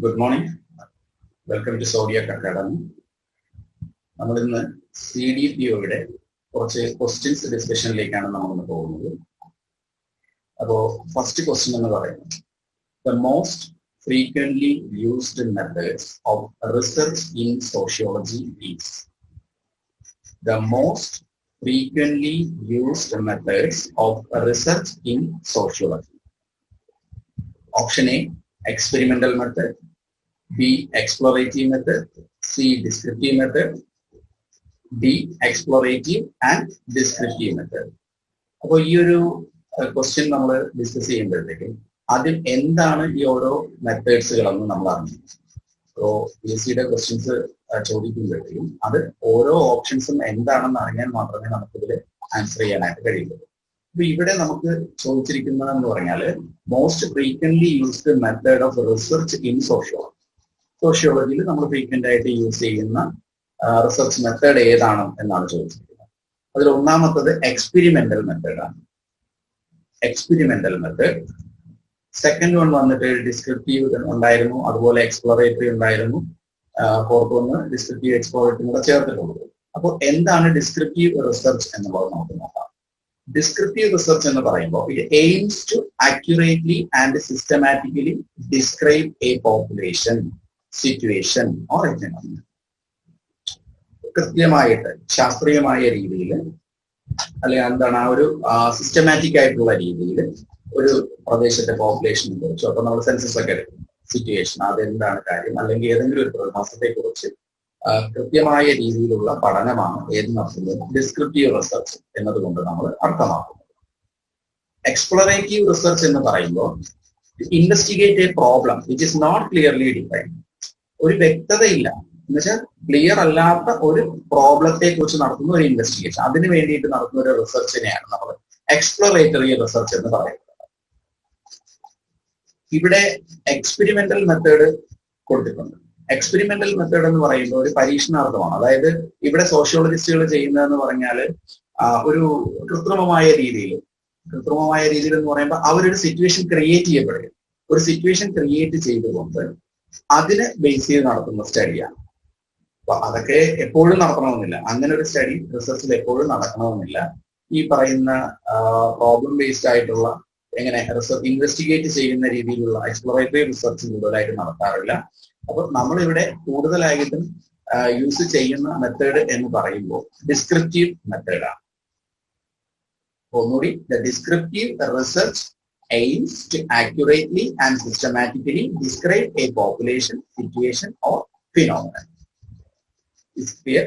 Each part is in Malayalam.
Good morning. Welcome to Zodiac Academy. നമ്മൾ ഇന്ന് CDPOയുടെ കുറച്ച് ക്വസ്റ്റ്യൻസ് ഡിസ്കഷനിലേക്കാണ് നമ്മൾ പോകുന്നത്. അപ്പോൾ ഫസ്റ്റ് ക്വസ്റ്റ്യൻ എന്ന് പറയുന്നത് the most frequently used methods of research in sociology is. The most frequently used methods of research in sociology. Option A, experimental method. B, explorative method. C, descriptive method. D, explorative and descriptive method. അപ്പോൾ ഈ ഒരു ക്വസ്റ്റ്യൻ നമ്മൾ ഡിസ്കസ് ചെയ്യുമ്പോഴത്തേക്കും അതിൽ എന്താണ് ഈ ഓരോ മെത്തേഡ്സുകളെന്ന് നമ്മൾ അറിഞ്ഞു. അപ്പോൾ PSCയുടെ ക്വസ്റ്റ്യൻസ് ചോദിക്കുമ്പോഴത്തേക്കും അത് ഓരോ ഓപ്ഷൻസും എന്താണെന്ന് അറിയാൻ മാത്രമേ നമുക്കിതിൽ ആൻസർ ചെയ്യാനായിട്ട് കഴിയുള്ളൂ. അപ്പൊ ഇവിടെ നമുക്ക് ചോദിച്ചിരിക്കുന്നതെന്ന് പറഞ്ഞാൽ most frequently used method of research in sociology. സോഷ്യോളജിയിൽ നമ്മൾ ഫ്രീക്വന്റ് ആയിട്ട് യൂസ് ചെയ്യുന്ന റിസർച്ച് മെത്തേഡ് ഏതാണ് എന്നാണ് ചോദിച്ചിരിക്കുന്നത്. അതിൽ ഒന്നാമത്തത് എക്സ്പെരിമെന്റൽ മെത്തേഡാണ്. Experimental method. സെക്കൻഡ് വൺ വന്നിട്ട് ഡിസ്ക്രിപ്റ്റീവ് ഉണ്ടായിരുന്നു, അതുപോലെ എക്സ്പ്ലോറേറ്ററി ഉണ്ടായിരുന്നു. ഫോർത്ത് വന്ന് ഡിസ്ക്രിപ്റ്റീവ് എക്സ്പ്ലോറേറ്ററി കൂടെ ചേർത്തിട്ടുള്ളത്. അപ്പോൾ എന്താണ് ഡിസ്ക്രിപ്റ്റീവ് റിസർച്ച് എന്നുള്ളത് നമുക്ക് നോക്കാം. Descriptive research എന്ന് പറയുമ്പോൾ it aims to accurately and systematically describe a population, situation or a phenomenon. കൃത്യമായിട്ട് ശാസ്ത്രീയമായ രീതിയിൽ അല്ലെങ്കിൽ എന്താണ് ആ ഒരു സിസ്റ്റമാറ്റിക് ആയിട്ടുള്ള രീതിയിൽ ഒരു പ്രദേശത്തെ പോപ്പുലേഷനെ കുറിച്ചോ, അപ്പൊ നമ്മൾ സെൻസസ് ഒക്കെ എടുക്കും, സിറ്റുവേഷൻ അതെന്താണ് കാര്യം, അല്ലെങ്കിൽ ഏതെങ്കിലും ഒരു പ്രതിഭാസത്തെ കുറിച്ച് കൃത്യമായ രീതിയിലുള്ള പഠനമാണ് ഏത് നടത്തുന്നത് ഡിസ്ക്രിപ്റ്റീവ് റിസർച്ച് എന്നതുകൊണ്ട് നമ്മൾ അർത്ഥമാക്കുന്നത്. എക്സ്പ്ലോറേറ്റീവ് റിസർച്ച് എന്ന് പറയുമ്പോൾ investigate a problem which is not clearly defined. ഒരു വ്യക്തതയില്ല എന്ന് വെച്ചാൽ ക്ലിയർ അല്ലാത്ത ഒരു പ്രോബ്ലത്തെ കുറിച്ച് നടത്തുന്ന ഒരു ഇൻവെസ്റ്റിഗേഷൻ, അതിന് വേണ്ടിയിട്ട് നടത്തുന്ന ഒരു റിസർച്ചിനെയാണ് നമ്മൾ എക്സ്പ്ലോറേറ്ററി റിസർച്ച് എന്ന് പറയുന്നത്. ഇവിടെ എക്സ്പെരിമെന്റൽ മെത്തേഡ് കൊടുത്തിട്ടുണ്ട്. എക്സ്പെരിമെന്റൽ മെത്തേഡ് എന്ന് പറയുമ്പോൾ ഒരു പരീക്ഷണാർത്ഥമാണ്. അതായത് ഇവിടെ സോഷ്യോളജിസ്റ്റുകൾ ചെയ്യുന്നതെന്ന് പറഞ്ഞാൽ ഒരു കൃത്രിമമായ രീതിയിൽ എന്ന് പറയുമ്പോൾ അവരൊരു സിറ്റുവേഷൻ ക്രിയേറ്റ് ചെയ്യപ്പെടുക, ഒരു സിറ്റുവേഷൻ ക്രിയേറ്റ് ചെയ്തുകൊണ്ട് അതിനെ ബേസ് ചെയ്ത് നടത്തുന്ന സ്റ്റഡിയാണ്. അപ്പൊ അതൊക്കെ എപ്പോഴും നടത്തണമെന്നില്ല, അങ്ങനെ ഒരു സ്റ്റഡി റിസർച്ചിൽ എപ്പോഴും നടക്കണമെന്നില്ല. ഈ പറയുന്ന പ്രോബ്ലം ബേസ്ഡ് ആയിട്ടുള്ള എങ്ങനെ റിസർച്ച് ഇൻവെസ്റ്റിഗേറ്റ് ചെയ്യുന്ന രീതിയിലുള്ള എക്സ്പ്ലോറേറ്ററി റിസർച്ച് കൂടുതലായിട്ട് നടത്താറില്ല. അപ്പൊ നമ്മളിവിടെ കൂടുതലായിട്ടും യൂസ് ചെയ്യുന്ന മെത്തേഡ് എന്ന് പറയുമ്പോൾ ഡിസ്ക്രിപ്റ്റീവ് മെത്തേഡാണ്. ഒന്നുകൂടി, the descriptive research aims to accurately and systematically describe a population, situation or phenomenon. Is clear?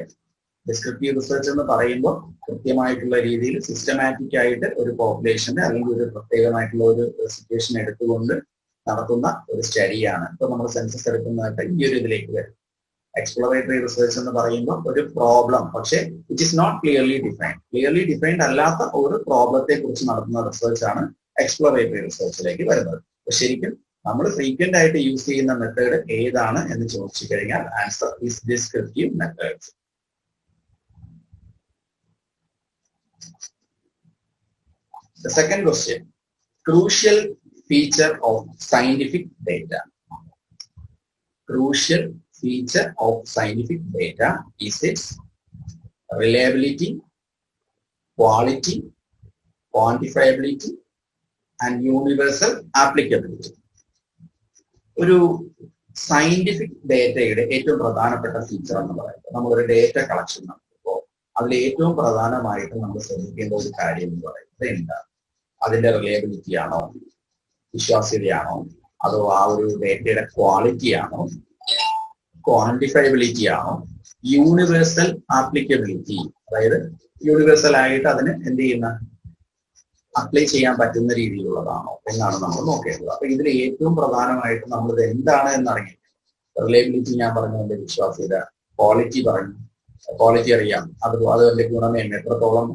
Descriptive research എന്ന് പറയുമ്പോൾ കൃത്യമായിട്ടുള്ള രീതിയിൽ സിസ്റ്റമാറ്റിക് ആയിട്ട് ഒരു പോപ്പുലേഷന്റെ അല്ലെങ്കിൽ ഒരു പ്രത്യേകമായിട്ടുള്ള ഒരു സിറ്റുവേഷൻ എടുത്തുകൊണ്ട് നടത്തുന്ന ഒരു സ്റ്റഡിയാണ്. ഇപ്പൊ നമ്മൾ സെൻസസ് എടുക്കുന്നതായിട്ട് ഈ ഒരു ഇതിലേക്ക് വരും. എക്സ്പ്ലോറേറ്ററി റിസർച്ച് എന്ന് പറയുമ്പോൾ ഒരു പ്രോബ്ലം, പക്ഷേ it is not clearly defined അല്ലാത്ത ഒരു പ്രോബ്ലത്തെ കുറിച്ച് നടത്തുന്ന റിസർച്ച് ആണ് എക്സ്പ്ലോറേറ്ററി റിസർച്ചിലേക്ക് വരുന്നത്. അപ്പൊ ശരിക്കും നമ്മൾ ഫ്രീക്വന്റ് ആയിട്ട് യൂസ് ചെയ്യുന്ന മെത്തേഡ് ഏതാണ് എന്ന് ചോദിച്ചു കഴിഞ്ഞാൽ answer is descriptive methods. The second question, crucial feature of scientific data. Crucial feature of scientific data is its reliability, quality, quantifiability and universal applicability. ഒരു സയന്റിഫിക് ഡേറ്റയുടെ ഏറ്റവും പ്രധാനപ്പെട്ട ഫീച്ചർ എന്ന് പറയുന്നത് നമ്മളൊരു ഡേറ്റ കളക്ഷൻ നടത്തുമ്പോൾ അതിൽ ഏറ്റവും പ്രധാനമായിട്ട് നമ്മൾ ശ്രദ്ധിക്കേണ്ട ഒരു കാര്യം എന്ന് പറയുന്നത് എന്താണ്? അതിന്റെ റിലയബിലിറ്റി ആണോ, വിശ്വാസ്യതയാണോ, അതോ ആ ഒരു ഡേറ്റയുടെ ക്വാളിറ്റി ആണോ, ക്വാണ്ടിഫയബിലിറ്റി ആണോ, യൂണിവേഴ്സൽ ആപ്ലിക്കബിലിറ്റി, അതായത് യൂണിവേഴ്സൽ ആയിട്ട് അതിന് എന്ത് ചെയ്യുന്ന അപ്ലൈ ചെയ്യാൻ പറ്റുന്ന രീതിയിലുള്ളതാണോ എന്നാണ് നമ്മൾ നോക്കേണ്ടത്. അപ്പൊ ഇതിൽ ഏറ്റവും പ്രധാനമായിട്ട് നമ്മളിത് എന്താണ് എന്നറിയാം. റിലയബിലിറ്റി ഞാൻ പറഞ്ഞതിന്റെ വിശ്വാസ്യത, ക്വാളിറ്റി അറിയാം, അതിന്റെ ഗുണമേന്മ എത്രത്തോളം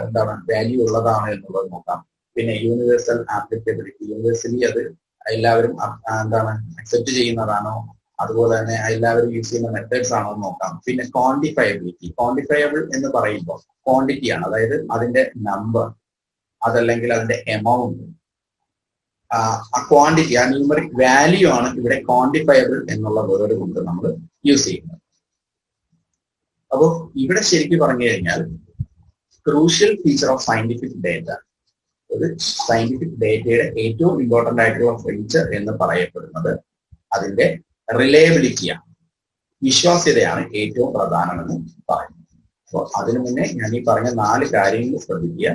എന്താണ് വാല്യൂ ഉള്ളതാണ് എന്നുള്ളത് നോക്കാം. പിന്നെ യൂണിവേഴ്സൽ ആപ്ലിക്കബിലിറ്റി, യൂണിവേഴ്സലി അത് എല്ലാവരും എന്താണ് അക്സെപ്റ്റ് ചെയ്യുന്നതാണോ, അതുപോലെ തന്നെ എല്ലാവരും യൂസ് ചെയ്യുന്ന മെത്തേഡ്സ് ആണോ എന്ന് നോക്കാം. പിന്നെ ക്വാണ്ടിഫയബിൾ എന്ന് പറയുമ്പോൾ ക്വാണ്ടിറ്റി ആണ്, അതായത് അതിന്റെ നമ്പർ, അതല്ലെങ്കിൽ അതിന്റെ എമൗണ്ട്, ആ ക്വാണ്ടിറ്റി, ആ ന്യൂമറിക് വാല്യൂ ആണ് ഇവിടെ ക്വാണ്ടിഫയബിൾ എന്നുള്ള വേർഡ് കൊണ്ട് നമ്മൾ യൂസ് ചെയ്യുന്നത്. അപ്പോൾ ഇവിടെ ശരിക്കും പറഞ്ഞു കഴിഞ്ഞാൽ crucial feature of scientific data, ഒരു സയന്റിഫിക് ഡേറ്റയുടെ ഏറ്റവും ഇമ്പോർട്ടന്റ് ആയിട്ടുള്ള ഫീച്ചർ എന്ന് പറയപ്പെടുന്നത് അതിന്റെ റിലയബിലിറ്റിയാണ്, വിശ്വാസ്യതയാണ് ഏറ്റവും പ്രധാനമെന്ന് പറയുന്നത്. അപ്പോൾ അതിനു മുന്നേ ഞാൻ ഈ പറഞ്ഞ 4 കാര്യങ്ങൾ ശ്രദ്ധിക്കുക.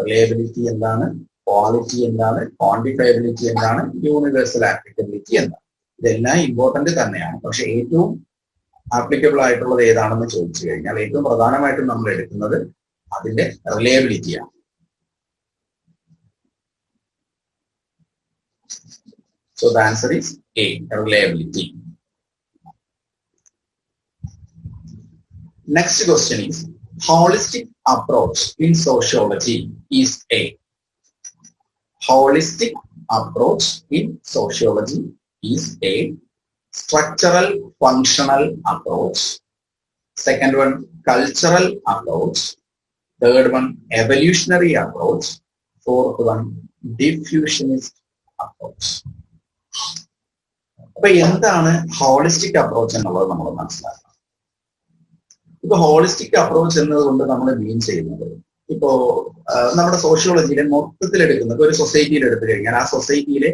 റിലയബിലിറ്റി എന്താണ്, ക്വാളിറ്റി എന്താണ്, ക്വാണ്ടിഫയബിലിറ്റി എന്താണ്, യൂണിവേഴ്സൽ ആപ്ലിക്കബിലിറ്റി എന്താണ്. ഇതെല്ലാം ഇമ്പോർട്ടന്റ് തന്നെയാണ്. പക്ഷെ ഏറ്റവും ആപ്ലിക്കബിൾ ആയിട്ടുള്ളത് ഏതാണെന്ന് ചോദിച്ചു കഴിഞ്ഞാൽ ഏറ്റവും പ്രധാനമായിട്ടും നമ്മൾ എടുക്കുന്നത് അതിന്റെ റിലയബിലിറ്റിയാണ്. So the answer is A, reliability. Next question is, holistic approach in sociology is A. Holistic approach in sociology is A. Structural functional approach. Second one, cultural approach. Third one, evolutionary approach. Fourth one, diffusionist approach. അപ്പൊ എന്താണ് ഹോളിസ്റ്റിക് അപ്രോച്ച് എന്നുള്ളത് നമ്മൾ മനസ്സിലാക്കണം. ഇപ്പൊ ഹോളിസ്റ്റിക് അപ്രോച്ച് എന്നതുകൊണ്ട് നമ്മൾ മീൻ ചെയ്യുന്നത്, ഇപ്പോ നമ്മുടെ സോഷ്യോളജിയിലെ മൊത്തത്തിൽ എടുക്കുന്നത്, ഒരു സൊസൈറ്റിയിൽ എടുത്തു കഴിഞ്ഞാൽ ആ സൊസൈറ്റിയിലെ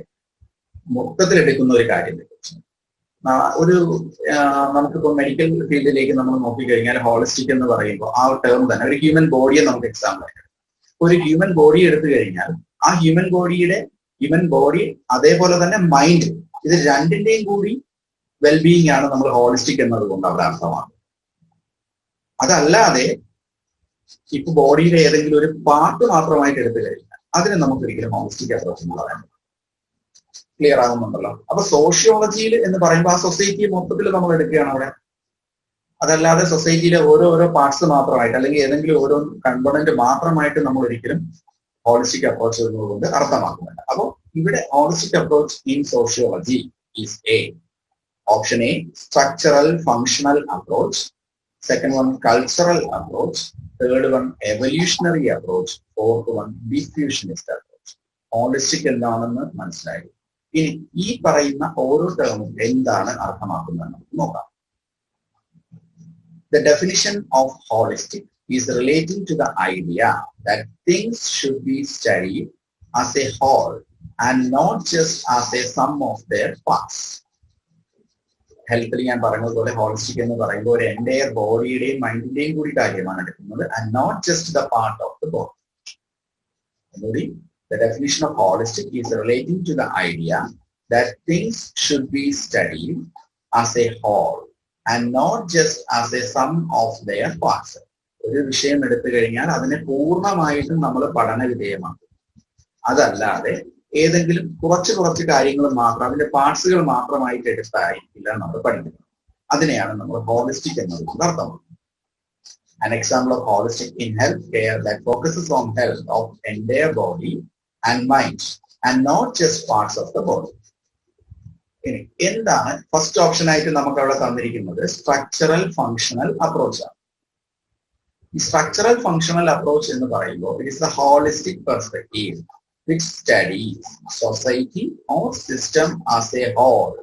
മൊത്തത്തിൽ എടുക്കുന്ന ഒരു കാര്യത്തെ കുറിച്ച് ഒരു നമുക്കിപ്പോ മെഡിക്കൽ ഫീൽഡിലേക്ക് നമ്മൾ നോക്കിക്കഴിഞ്ഞാൽ ഹോളിസ്റ്റിക് എന്ന് പറയുമ്പോൾ ആ ടേം തന്നെ ഒരു ഹ്യൂമൻ ബോഡിയെ നമുക്ക് എക്സാമ്പിൾ ആയിട്ട്, ഒരു ഹ്യൂമൻ ബോഡി എടുത്തു കഴിഞ്ഞാൽ ആ ഹ്യൂമൻ ബോഡി അതേപോലെ തന്നെ മൈൻഡ്, ഇത് രണ്ടിന്റെയും കൂടി വെൽബീയിങ് ആണ് നമ്മൾ ഹോളിസ്റ്റിക് എന്നതുകൊണ്ട് അവിടെ അർത്ഥമാക്കുന്നത്. അതല്ലാതെ ഇപ്പൊ ബോഡിയിലെ ഏതെങ്കിലും ഒരു പാർട്ട് മാത്രമായിട്ട് എടുത്തു കഴിഞ്ഞാൽ അതിന് നമുക്ക് ഒരിക്കലും ഹോളിസ്റ്റിക് അപ്രോച്ച് എന്ന് പറയാൻ പറ്റും. ക്ലിയർ ആകുന്നുണ്ടല്ലോ. അപ്പൊ സോഷ്യോളജിയിൽ എന്ന് പറയുമ്പോൾ ആ സൊസൈറ്റിയെ മൊത്തത്തിൽ നമ്മൾ എടുക്കുകയാണ് അവിടെ. അതല്ലാതെ സൊസൈറ്റിയിലെ ഓരോ പാർട്സ് മാത്രമായിട്ട് അല്ലെങ്കിൽ ഏതെങ്കിലും ഓരോ കമ്പോണന്റ് മാത്രമായിട്ട് നമ്മൾ ഒരിക്കലും ഹോളിസ്റ്റിക് അപ്രോച്ച് എന്നതുകൊണ്ട് അർത്ഥമാക്കുന്നുണ്ട്. അപ്പോൾ ഇവിടെ holistic approach in sociology is A. Option A, structural functional approach. Second one, cultural approach. Third one, evolutionary approach. Fourth one, diffusionist approach. Holistic എന്താണെന്ന് മനസ്സിലായി. ഇനി ഈ പറയുന്ന ഓരോ ടേമും എന്താണ് അർത്ഥമാക്കുന്നത് നമുക്ക് നോക്കാം. The definition of holistic is relating to the idea that things should be studied as a whole and not just as a sum of their parts. ഹെൽത്തിൽ ഞാൻ പറഞ്ഞതുപോലെ ഹോളിസ്റ്റിക് എന്ന് പറയുമ്പോൾ ഒരു എൻ്റയർ ബോഡിയുടെയും മൈൻഡിന്റെയും കൂടി കാര്യമാണ് എടുക്കുന്നത്, and not just the part of the body. ഒന്നുകൂടി, the definition of holistic is relating to the idea that things should be studied as a whole and not just as a sum of their parts. ഒരു വിഷയം എടുത്തു കഴിഞ്ഞാൽ അതിനെ പൂർണ്ണമായിട്ടും നമ്മൾ പഠന വിധേയമാക്കും. അതല്ലാതെ ഏതെങ്കിലും കുറച്ച് കാര്യങ്ങൾ മാത്രം, അതിന്റെ പാർട്സുകൾ മാത്രമായിട്ട് എടുത്തായിരിക്കില്ല നമ്മൾ പഠിക്കുന്നത്. അതിനെയാണ് നമ്മൾ ഹോളിസ്റ്റിക് എന്നതുകൊണ്ട് അർത്ഥമാക്കുന്നത്. An example of holistic in healthcare that focuses on health of entire body and mind and not just parts of the body. ഇനി എന്താണ് ഫസ്റ്റ് ഓപ്ഷൻ ആയിട്ട് നമുക്ക് അവിടെ തന്നിരിക്കുന്നത്? സ്ട്രക്ചറൽ ഫങ്ഷണൽ അപ്രോച്ച് ആണ്. ഈ സ്ട്രക്ചറൽ ഫങ്ഷണൽ അപ്രോച്ച് എന്ന് പറയുമ്പോൾ it is the holistic perspective which studies society or system as a whole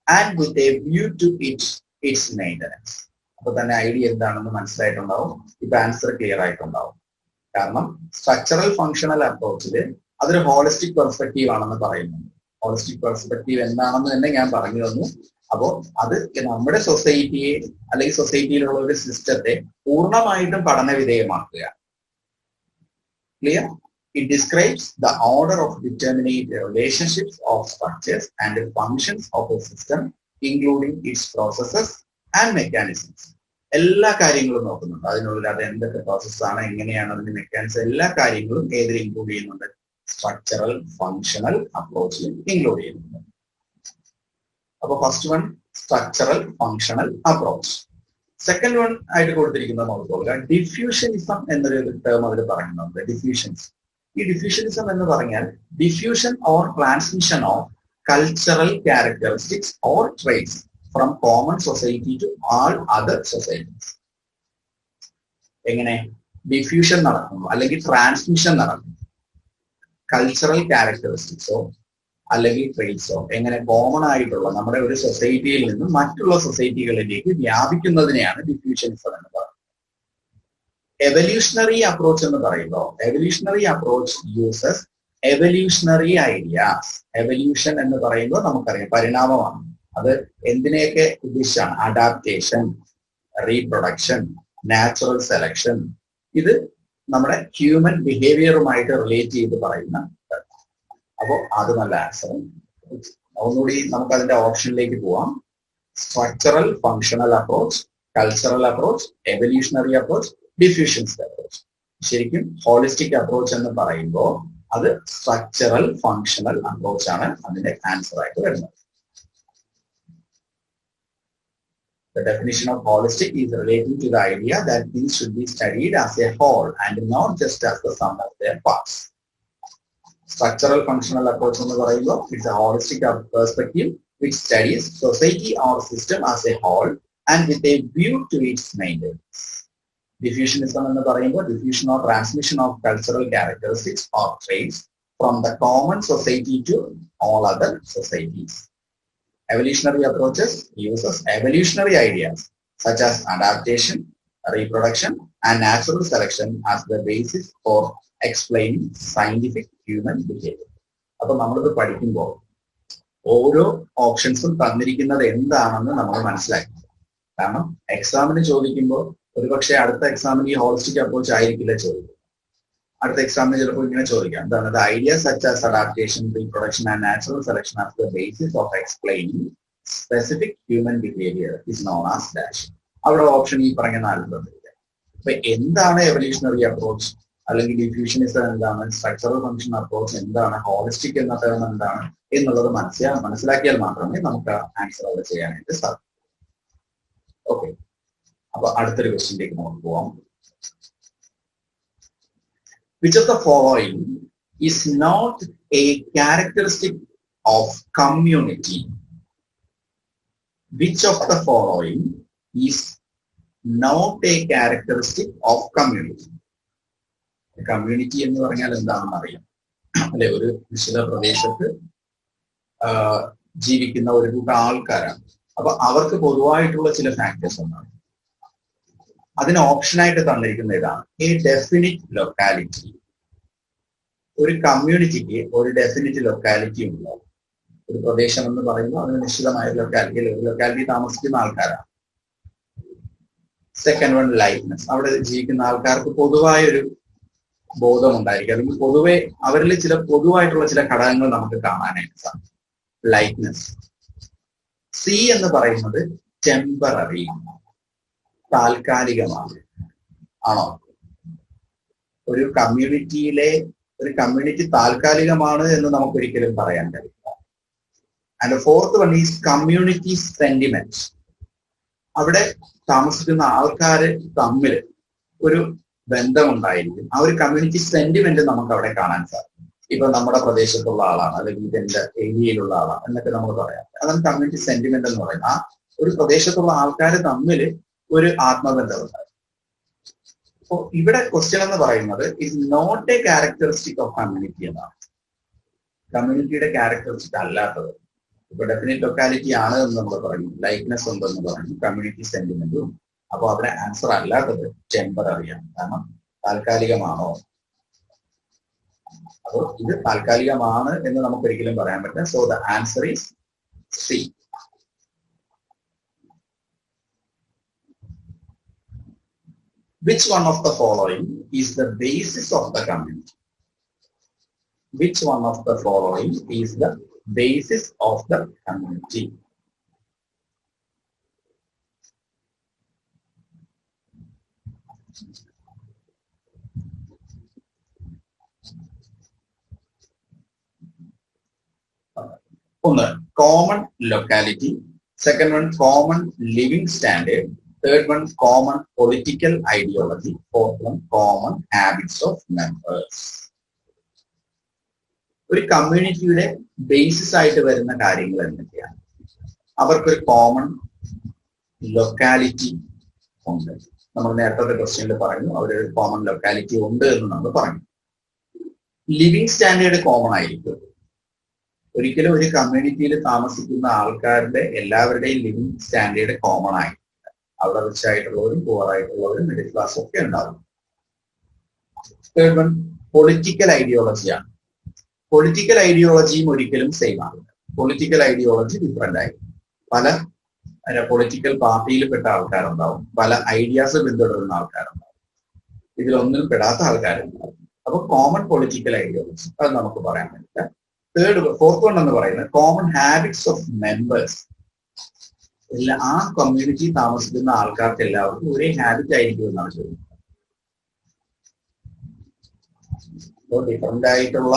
and with a view to its maintenance. അപ്പൊ തന്നെ ഐഡിയ എന്താണെന്ന് മനസ്സിലായിട്ടുണ്ടാവും. ഇപ്പൊ ആൻസർ ക്ലിയർ ആയിട്ടുണ്ടാവും. കാരണം സ്ട്രക്ചറൽ ഫങ്ഷണൽ അപ്രോച്ചില് അതൊരു ഹോളിസ്റ്റിക് പെർസ്പെക്റ്റീവ് ആണെന്ന് പറയുന്നുണ്ട്. ഹോളിസ്റ്റിക് പെർസ്പെക്റ്റീവ് എന്താണെന്ന് തന്നെ ഞാൻ പറഞ്ഞു തന്നു. അപ്പോൾ അത് നമ്മുടെ സൊസൈറ്റിയെ അല്ലെങ്കിൽ സൊസൈറ്റിയിലുള്ള ഒരു സിസ്റ്റത്തെ പൂർണ്ണമായിട്ടും പഠന വിധേയമാക്കുക. Clear? It describes the order of determinate relationships of structures and the functions of a system, including its processes and mechanisms. എല്ലാ കാര്യങ്ങളും നോക്കുന്നുണ്ട്. അതിനുള്ളിൽ അത് എന്തൊക്കെ പ്രോസസ്സാണ്, എങ്ങനെയാണ് അതിന്റെ മെക്കാനിസം, എല്ലാ കാര്യങ്ങളും ഏതിൽ ഇൻക്ലൂഡ് ചെയ്യുന്നുണ്ട്? സ്ട്രക്ചറൽ ഫങ്ഷണൽ അപ്രോച്ചിൽ ഇൻക്ലൂഡ് ചെയ്യുന്നുണ്ട്. അപ്പൊ first one structural functional approach. Second one ആയിട്ട് കൊടുത്തിരിക്കുന്നത് നോക്കുക, ഡിഫ്യൂഷനിസം എന്നൊരു ടേം അതിൽ പറയുന്നുണ്ട്. ഡിഫ്യൂഷൻസ്. ഈ ഡിഫ്യൂഷനിസം എന്ന് പറഞ്ഞാൽ diffusion or transmission of cultural characteristics or traits from common society to all other societies. എങ്ങനെ ഡിഫ്യൂഷൻ നടക്കുന്നു അല്ലെങ്കിൽ ട്രാൻസ്മിഷൻ നടക്കുന്നു? കൾച്ചറൽ ക്യാരക്ടറിസ്റ്റിക്സോ അല്ലെങ്കിൽ ട്രേറ്റ്സോ എങ്ങനെ കോമൺ ആയിട്ടുള്ള നമ്മുടെ ഒരു സൊസൈറ്റിയിൽ നിന്ന് മറ്റുള്ള സൊസൈറ്റികളിലേക്ക് വ്യാപിക്കുന്നതിനെയാണ് ഡിഫ്യൂഷനിസം എന്ന് പറയുന്നത്. എവല്യൂഷണറി അപ്രോച്ച് എന്ന് പറയുമ്പോൾ evolutionary approach uses evolutionary ideas. Evolution എന്ന് പറയുമ്പോൾ നമുക്കറിയാം പരിണാമമാണ്. അത് എന്തിനെയൊക്കെ ഉദ്ദേശിച്ചാണ്? Adaptation, reproduction, natural selection. ഇത് നമ്മുടെ ഹ്യൂമൻ ബിഹേവിയറുമായിട്ട് റിലേറ്റ് ചെയ്ത് പറയുന്ന. അപ്പോൾ അത് നല്ല ആൻസർ. ഒന്നുകൂടി നമുക്ക് അതിന്റെ ഓപ്ഷനിലേക്ക് പോവാം. Structural functional approach, cultural approach, evolutionary approach, diffusions approach. ശരിക്കും ഹോളിസ്റ്റിക് അപ്രോച്ച് എന്ന് പറയുമ്പോൾ അത് സ്ട്രക്ചറൽ ഫങ്ഷണൽ അപ്രോച്ച് ആണ് അതിന്റെ ആൻസർ ആയിട്ട് വരുന്നത്. The definition of holistic is relating to the idea that things should be studied as a whole and not just as the sum of their parts. Structural functional approach എന്ന് പറയുമ്പോൾ it's a holistic perspective which studies society or system as a whole and with a view to its maintenance. Diffusionism എന്ന് പറയുമ്പോൾ diffusion or transmission of cultural characteristics or traits from the common society to all other societies. Evolutionary approaches uses evolutionary ideas such as adaptation, reproduction, and natural selection as the basis for explaining scientific human behavior. അപ്പോൾ നമ്മളിത് പഠിക്കുമ്പോൾ ഓരോ ഓപ്ഷൻസും തന്നിരിക്കുന്നത് എന്താണെന്ന് നമ്മൾ മനസ്സിലാക്കി. കാരണം എക്സാമിന് ചോദിക്കുമ്പോൾ ഒരുപക്ഷെ അടുത്ത എക്സാമിന് ഈ ഹോളിസ്റ്റിക് അപ്രോച്ച് ആയിരിക്കില്ല ചോദിക്കുക. അടുത്ത എക്സാമിന് ചിലപ്പോൾ ഇങ്ങനെ ചോദിക്കാം, എന്താണ് the ideas such as adaptation, reproduction, and natural selection as the basis of explaining specific human behavior is known as dash. അവിടെ ഓപ്ഷൻ ഈ പറഞ്ഞ 4 അപ്പൊ എന്താണ് എവല്യൂഷണറി അപ്രോച്ച് അല്ലെങ്കിൽ ഡിഫ്യൂഷനിസം എന്താണ്, സ്ട്രക്ചറൽ ഫംഗ്ഷൻ അപ്രോച്ച് എന്താണ്, ഹോളിസ്റ്റിക് എന്ന ടേം എന്താണ് എന്നുള്ളത് മനസ്സിലാക്കിയാൽ മാത്രമേ നമുക്ക് ആൻസർ അവിടെ ചെയ്യാനായിട്ട് സാധിക്കൂ. ഓക്കെ, അപ്പൊ അടുത്തൊരു ക്വസ്റ്റ്യനിലേക്ക് നമുക്ക് പോവാം. Which of the following is not a characteristic of community? Which of the following is not a characteristic of community? Community എന്ന് പറഞ്ഞാൽ എന്താണെന്ന് അറിയാം അല്ലെ? ഒരു നിശ്ചിത പ്രദേശത്ത് ജീവിക്കുന്ന ഒരു കൂട്ടം ആൾക്കാരാണ്. അപ്പൊ അവർക്ക് പൊതുവായിട്ടുള്ള ചില ഫാക്ടേഴ്സ് ഉണ്ടാകും. അതിന് ഓപ്ഷനായിട്ട് തന്നിരിക്കുന്ന ഇതാണ് എ ഡെഫിനിറ്റ് ലൊക്കാലിറ്റി. ഒരു കമ്മ്യൂണിറ്റിക്ക് ഒരു ഡെഫിനിറ്റ് ലൊക്കാലിറ്റി ഉണ്ടാവും. ഒരു പ്രദേശം എന്ന് പറയുമ്പോൾ അതിന് നിശ്ചിതമായ ലൊക്കാലിറ്റി താമസിക്കുന്ന ആൾക്കാരാണ്. Second one lightness. അവിടെ ജീവിക്കുന്ന ആൾക്കാർക്ക് പൊതുവായൊരു ബോധം ഉണ്ടായിരിക്കും, അല്ലെങ്കിൽ പൊതുവെ അവരിൽ ചില പൊതുവായിട്ടുള്ള ചില ഘടകങ്ങൾ നമുക്ക് കാണാനായിട്ട് സാധിക്കും. ലൈറ്റ്നെസ്. സി എന്ന് പറയുന്നത് ടെമ്പററി, താൽക്കാലികമാണ്. ആണോ? ഒരു കമ്മ്യൂണിറ്റി താൽക്കാലികമാണ് എന്ന് നമുക്ക് ഒരിക്കലും പറയാൻ കഴിയില്ല. And fourth one is community sentiment. അവിടെ താമസിക്കുന്ന ആൾക്കാർ തമ്മിൽ ഒരു ബന്ധമുണ്ടായിരിക്കും. ആ ഒരു കമ്മ്യൂണിറ്റി സെന്റിമെന്റ് നമുക്ക് അവിടെ കാണാൻ സാധിക്കും. ഇപ്പൊ നമ്മുടെ പ്രദേശത്തുള്ള ആളാണ് അല്ലെങ്കിൽ എന്റെ ഏരിയയിലുള്ള ആളാണ് എന്നൊക്കെ നമ്മൾ പറയാം. അതാണ് കമ്മ്യൂണിറ്റി സെന്റിമെന്റ് എന്ന് പറയുന്നത്. ആ ഒരു പ്രദേശത്തുള്ള ആൾക്കാർ തമ്മിൽ ഒരു ആത്മബന്ധമുണ്ടായി. അപ്പോ ഇവിടെ ക്വസ്റ്റ്യൻ എന്ന് പറയുന്നത് is not a characteristic of community എന്നാണ്. കമ്മ്യൂണിറ്റിയുടെ ക്യാരക്ടറിസ്റ്റിക് അല്ലാത്തത്. ഇപ്പൊ ഡെഫിനിറ്റ് ലൊക്കാലിറ്റി ആണ് എന്ന് നമ്മൾ പറഞ്ഞു, ലൈക്നെസ് ഉണ്ടെന്ന് പറഞ്ഞു, കമ്മ്യൂണിറ്റി സെന്റിമെന്റും. അപ്പൊ അതിന് ആൻസർ അല്ലാത്തത് ടെമ്പററിയാണ്. കാരണം താൽക്കാലികമാണോ? അപ്പോൾ ഇത് താൽക്കാലികമാണ് എന്ന് നമുക്ക് ഒരിക്കലും പറയാൻ പറ്റില്ല. So the answer is C. Which one of the following is the basis of the community? Which one of the following is the basis of the community? ഒന്ന് common locality, second one common living standard, third one common political ideology, fourth one common habits of members. ഒരു കമ്മ്യൂണിറ്റിയുടെ ബേസിസ് ആയിട്ട് വരുന്ന കാര്യങ്ങൾ എന്തൊക്കെയാണ്? അവർക്കൊരു കോമൺ ലൊക്കാലിറ്റി ഉണ്ട്. നമ്മൾ നേരത്തെ ക്വസ്റ്റ്യനിൽ പറഞ്ഞു അവരൊരു കോമൺ ലൊക്കാലിറ്റി ഉണ്ട് എന്ന് നമ്മൾ പറഞ്ഞു. ലിവിങ് സ്റ്റാൻഡേർഡ് കോമൺ ആയിരിക്കും. ഒരിക്കലും ഒരു കമ്മ്യൂണിറ്റിയിൽ താമസിക്കുന്ന ആൾക്കാരുടെ എല്ലാവരുടെയും ലിവിങ് സ്റ്റാൻഡേർഡ് കോമൺ ആയി. അവിടെ റിച്ച് ആയിട്ടുള്ളവരും പുവർ ആയിട്ടുള്ളവരും മിഡിൽ ക്ലാസ്സും ഒക്കെ ഉണ്ടാവും. തേർഡ് വൺ പൊളിറ്റിക്കൽ ഐഡിയോളജിയാണ്. പൊളിറ്റിക്കൽ ഐഡിയോളജിയും ഒരിക്കലും സെയിം ആണ്. പൊളിറ്റിക്കൽ ഐഡിയോളജി ഡിഫറെന്റ് ആയി. പല പൊളിറ്റിക്കൽ പാർട്ടിയിൽപ്പെട്ട ആൾക്കാരുണ്ടാവും, പല ഐഡിയാസ് പിന്തുടരുന്ന ആൾക്കാരുണ്ടാവും, ഇതിലൊന്നും പെടാത്ത ആൾക്കാരുണ്ടാവും. അപ്പൊ കോമൺ പൊളിറ്റിക്കൽ ഐഡിയോളജി അത് നമുക്ക് പറയാൻ പറ്റില്ല. ഫോർത്ത് വൺ എന്ന് പറയുന്നത് കോമൺ ഹാബിറ്റ്സ് ഓഫ് മെമ്പേഴ്സ്. ആ കമ്മ്യൂണിറ്റി താമസിക്കുന്ന ആൾക്കാർക്ക് എല്ലാവർക്കും ഒരേ ഹാബിറ്റ് ആയിരിക്കും എന്നാണ് ചോദിക്കുന്നത്. ഡിഫറെന്റ് ആയിട്ടുള്ള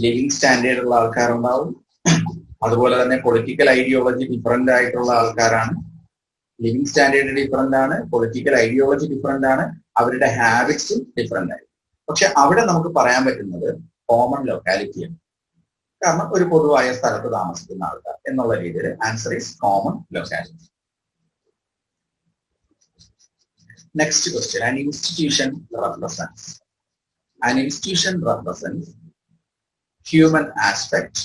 ലിവിങ് സ്റ്റാൻഡേർഡ് ഉള്ള ആൾക്കാരുണ്ടാവും. അതുപോലെ തന്നെ പൊളിറ്റിക്കൽ ഐഡിയോളജി ഡിഫറെന്റ് ആയിട്ടുള്ള ആൾക്കാരാണ്. ലിവിങ് സ്റ്റാൻഡേർഡ് ഡിഫറെന്റ് ആണ്, പൊളിറ്റിക്കൽ ഐഡിയോളജി ഡിഫറെന്റ് ആണ്, അവരുടെ ഹാബിറ്റ്സും ഡിഫറെന്റ് ആയി. പക്ഷെ അവിടെ നമുക്ക് പറയാൻ പറ്റുന്നത് കോമൺ ലൊക്കാലിറ്റിയാണ്. കാരണം ഒരു പൊതുവായ സ്ഥലത്ത് താമസിക്കുന്ന ആൾക്കാർ എന്നുള്ള രീതിയിൽ answer is common locality. Next question. An institution represents. An institution represents human aspect,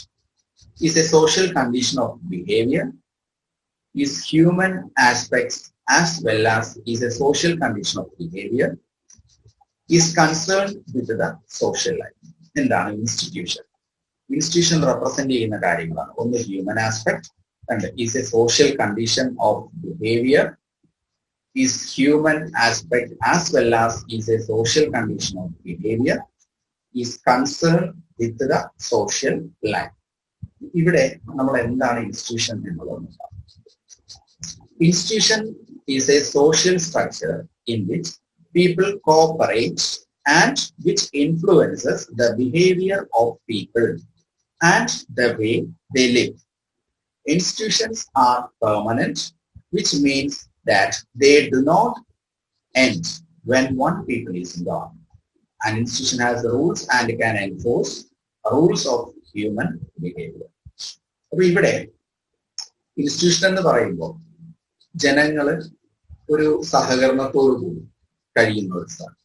is a social condition of behavior, is human aspects as well as is a social condition of behavior, is concerned with the social life. എന്താണ് ഇൻസ്റ്റിറ്റ്യൂഷൻ? ഇൻസ്റ്റിറ്റ്യൂഷൻ റെപ്രസെന്റ് ചെയ്യുന്ന കാര്യങ്ങളാണ്. ഒന്ന് ഹ്യൂമൻ ആസ്പെക്ട്, രണ്ട് is A social condition of behaviour, is human aspect as well as is a social condition of behavior, is concerned with the social life. ഇവിടെ നമ്മൾ എന്താണ് ഇൻസ്റ്റിറ്റ്യൂഷൻ എന്നുള്ളത്? Institution is a social structure in which people cooperate and which influences the behavior of people and the way they live. Institutions are permanent, which means that they do not end when one people is gone. An institution has the rules and can enforce rules of human behavior. അപ്പൊ ഇവിടെ ഇൻസ്റ്റിറ്റ്യൂഷൻ എന്ന് പറയുമ്പോൾ ജനങ്ങൾ ഒരു സഹകരണത്തോടു കൂടി കഴിയുന്ന ഒരു സ്ഥലം.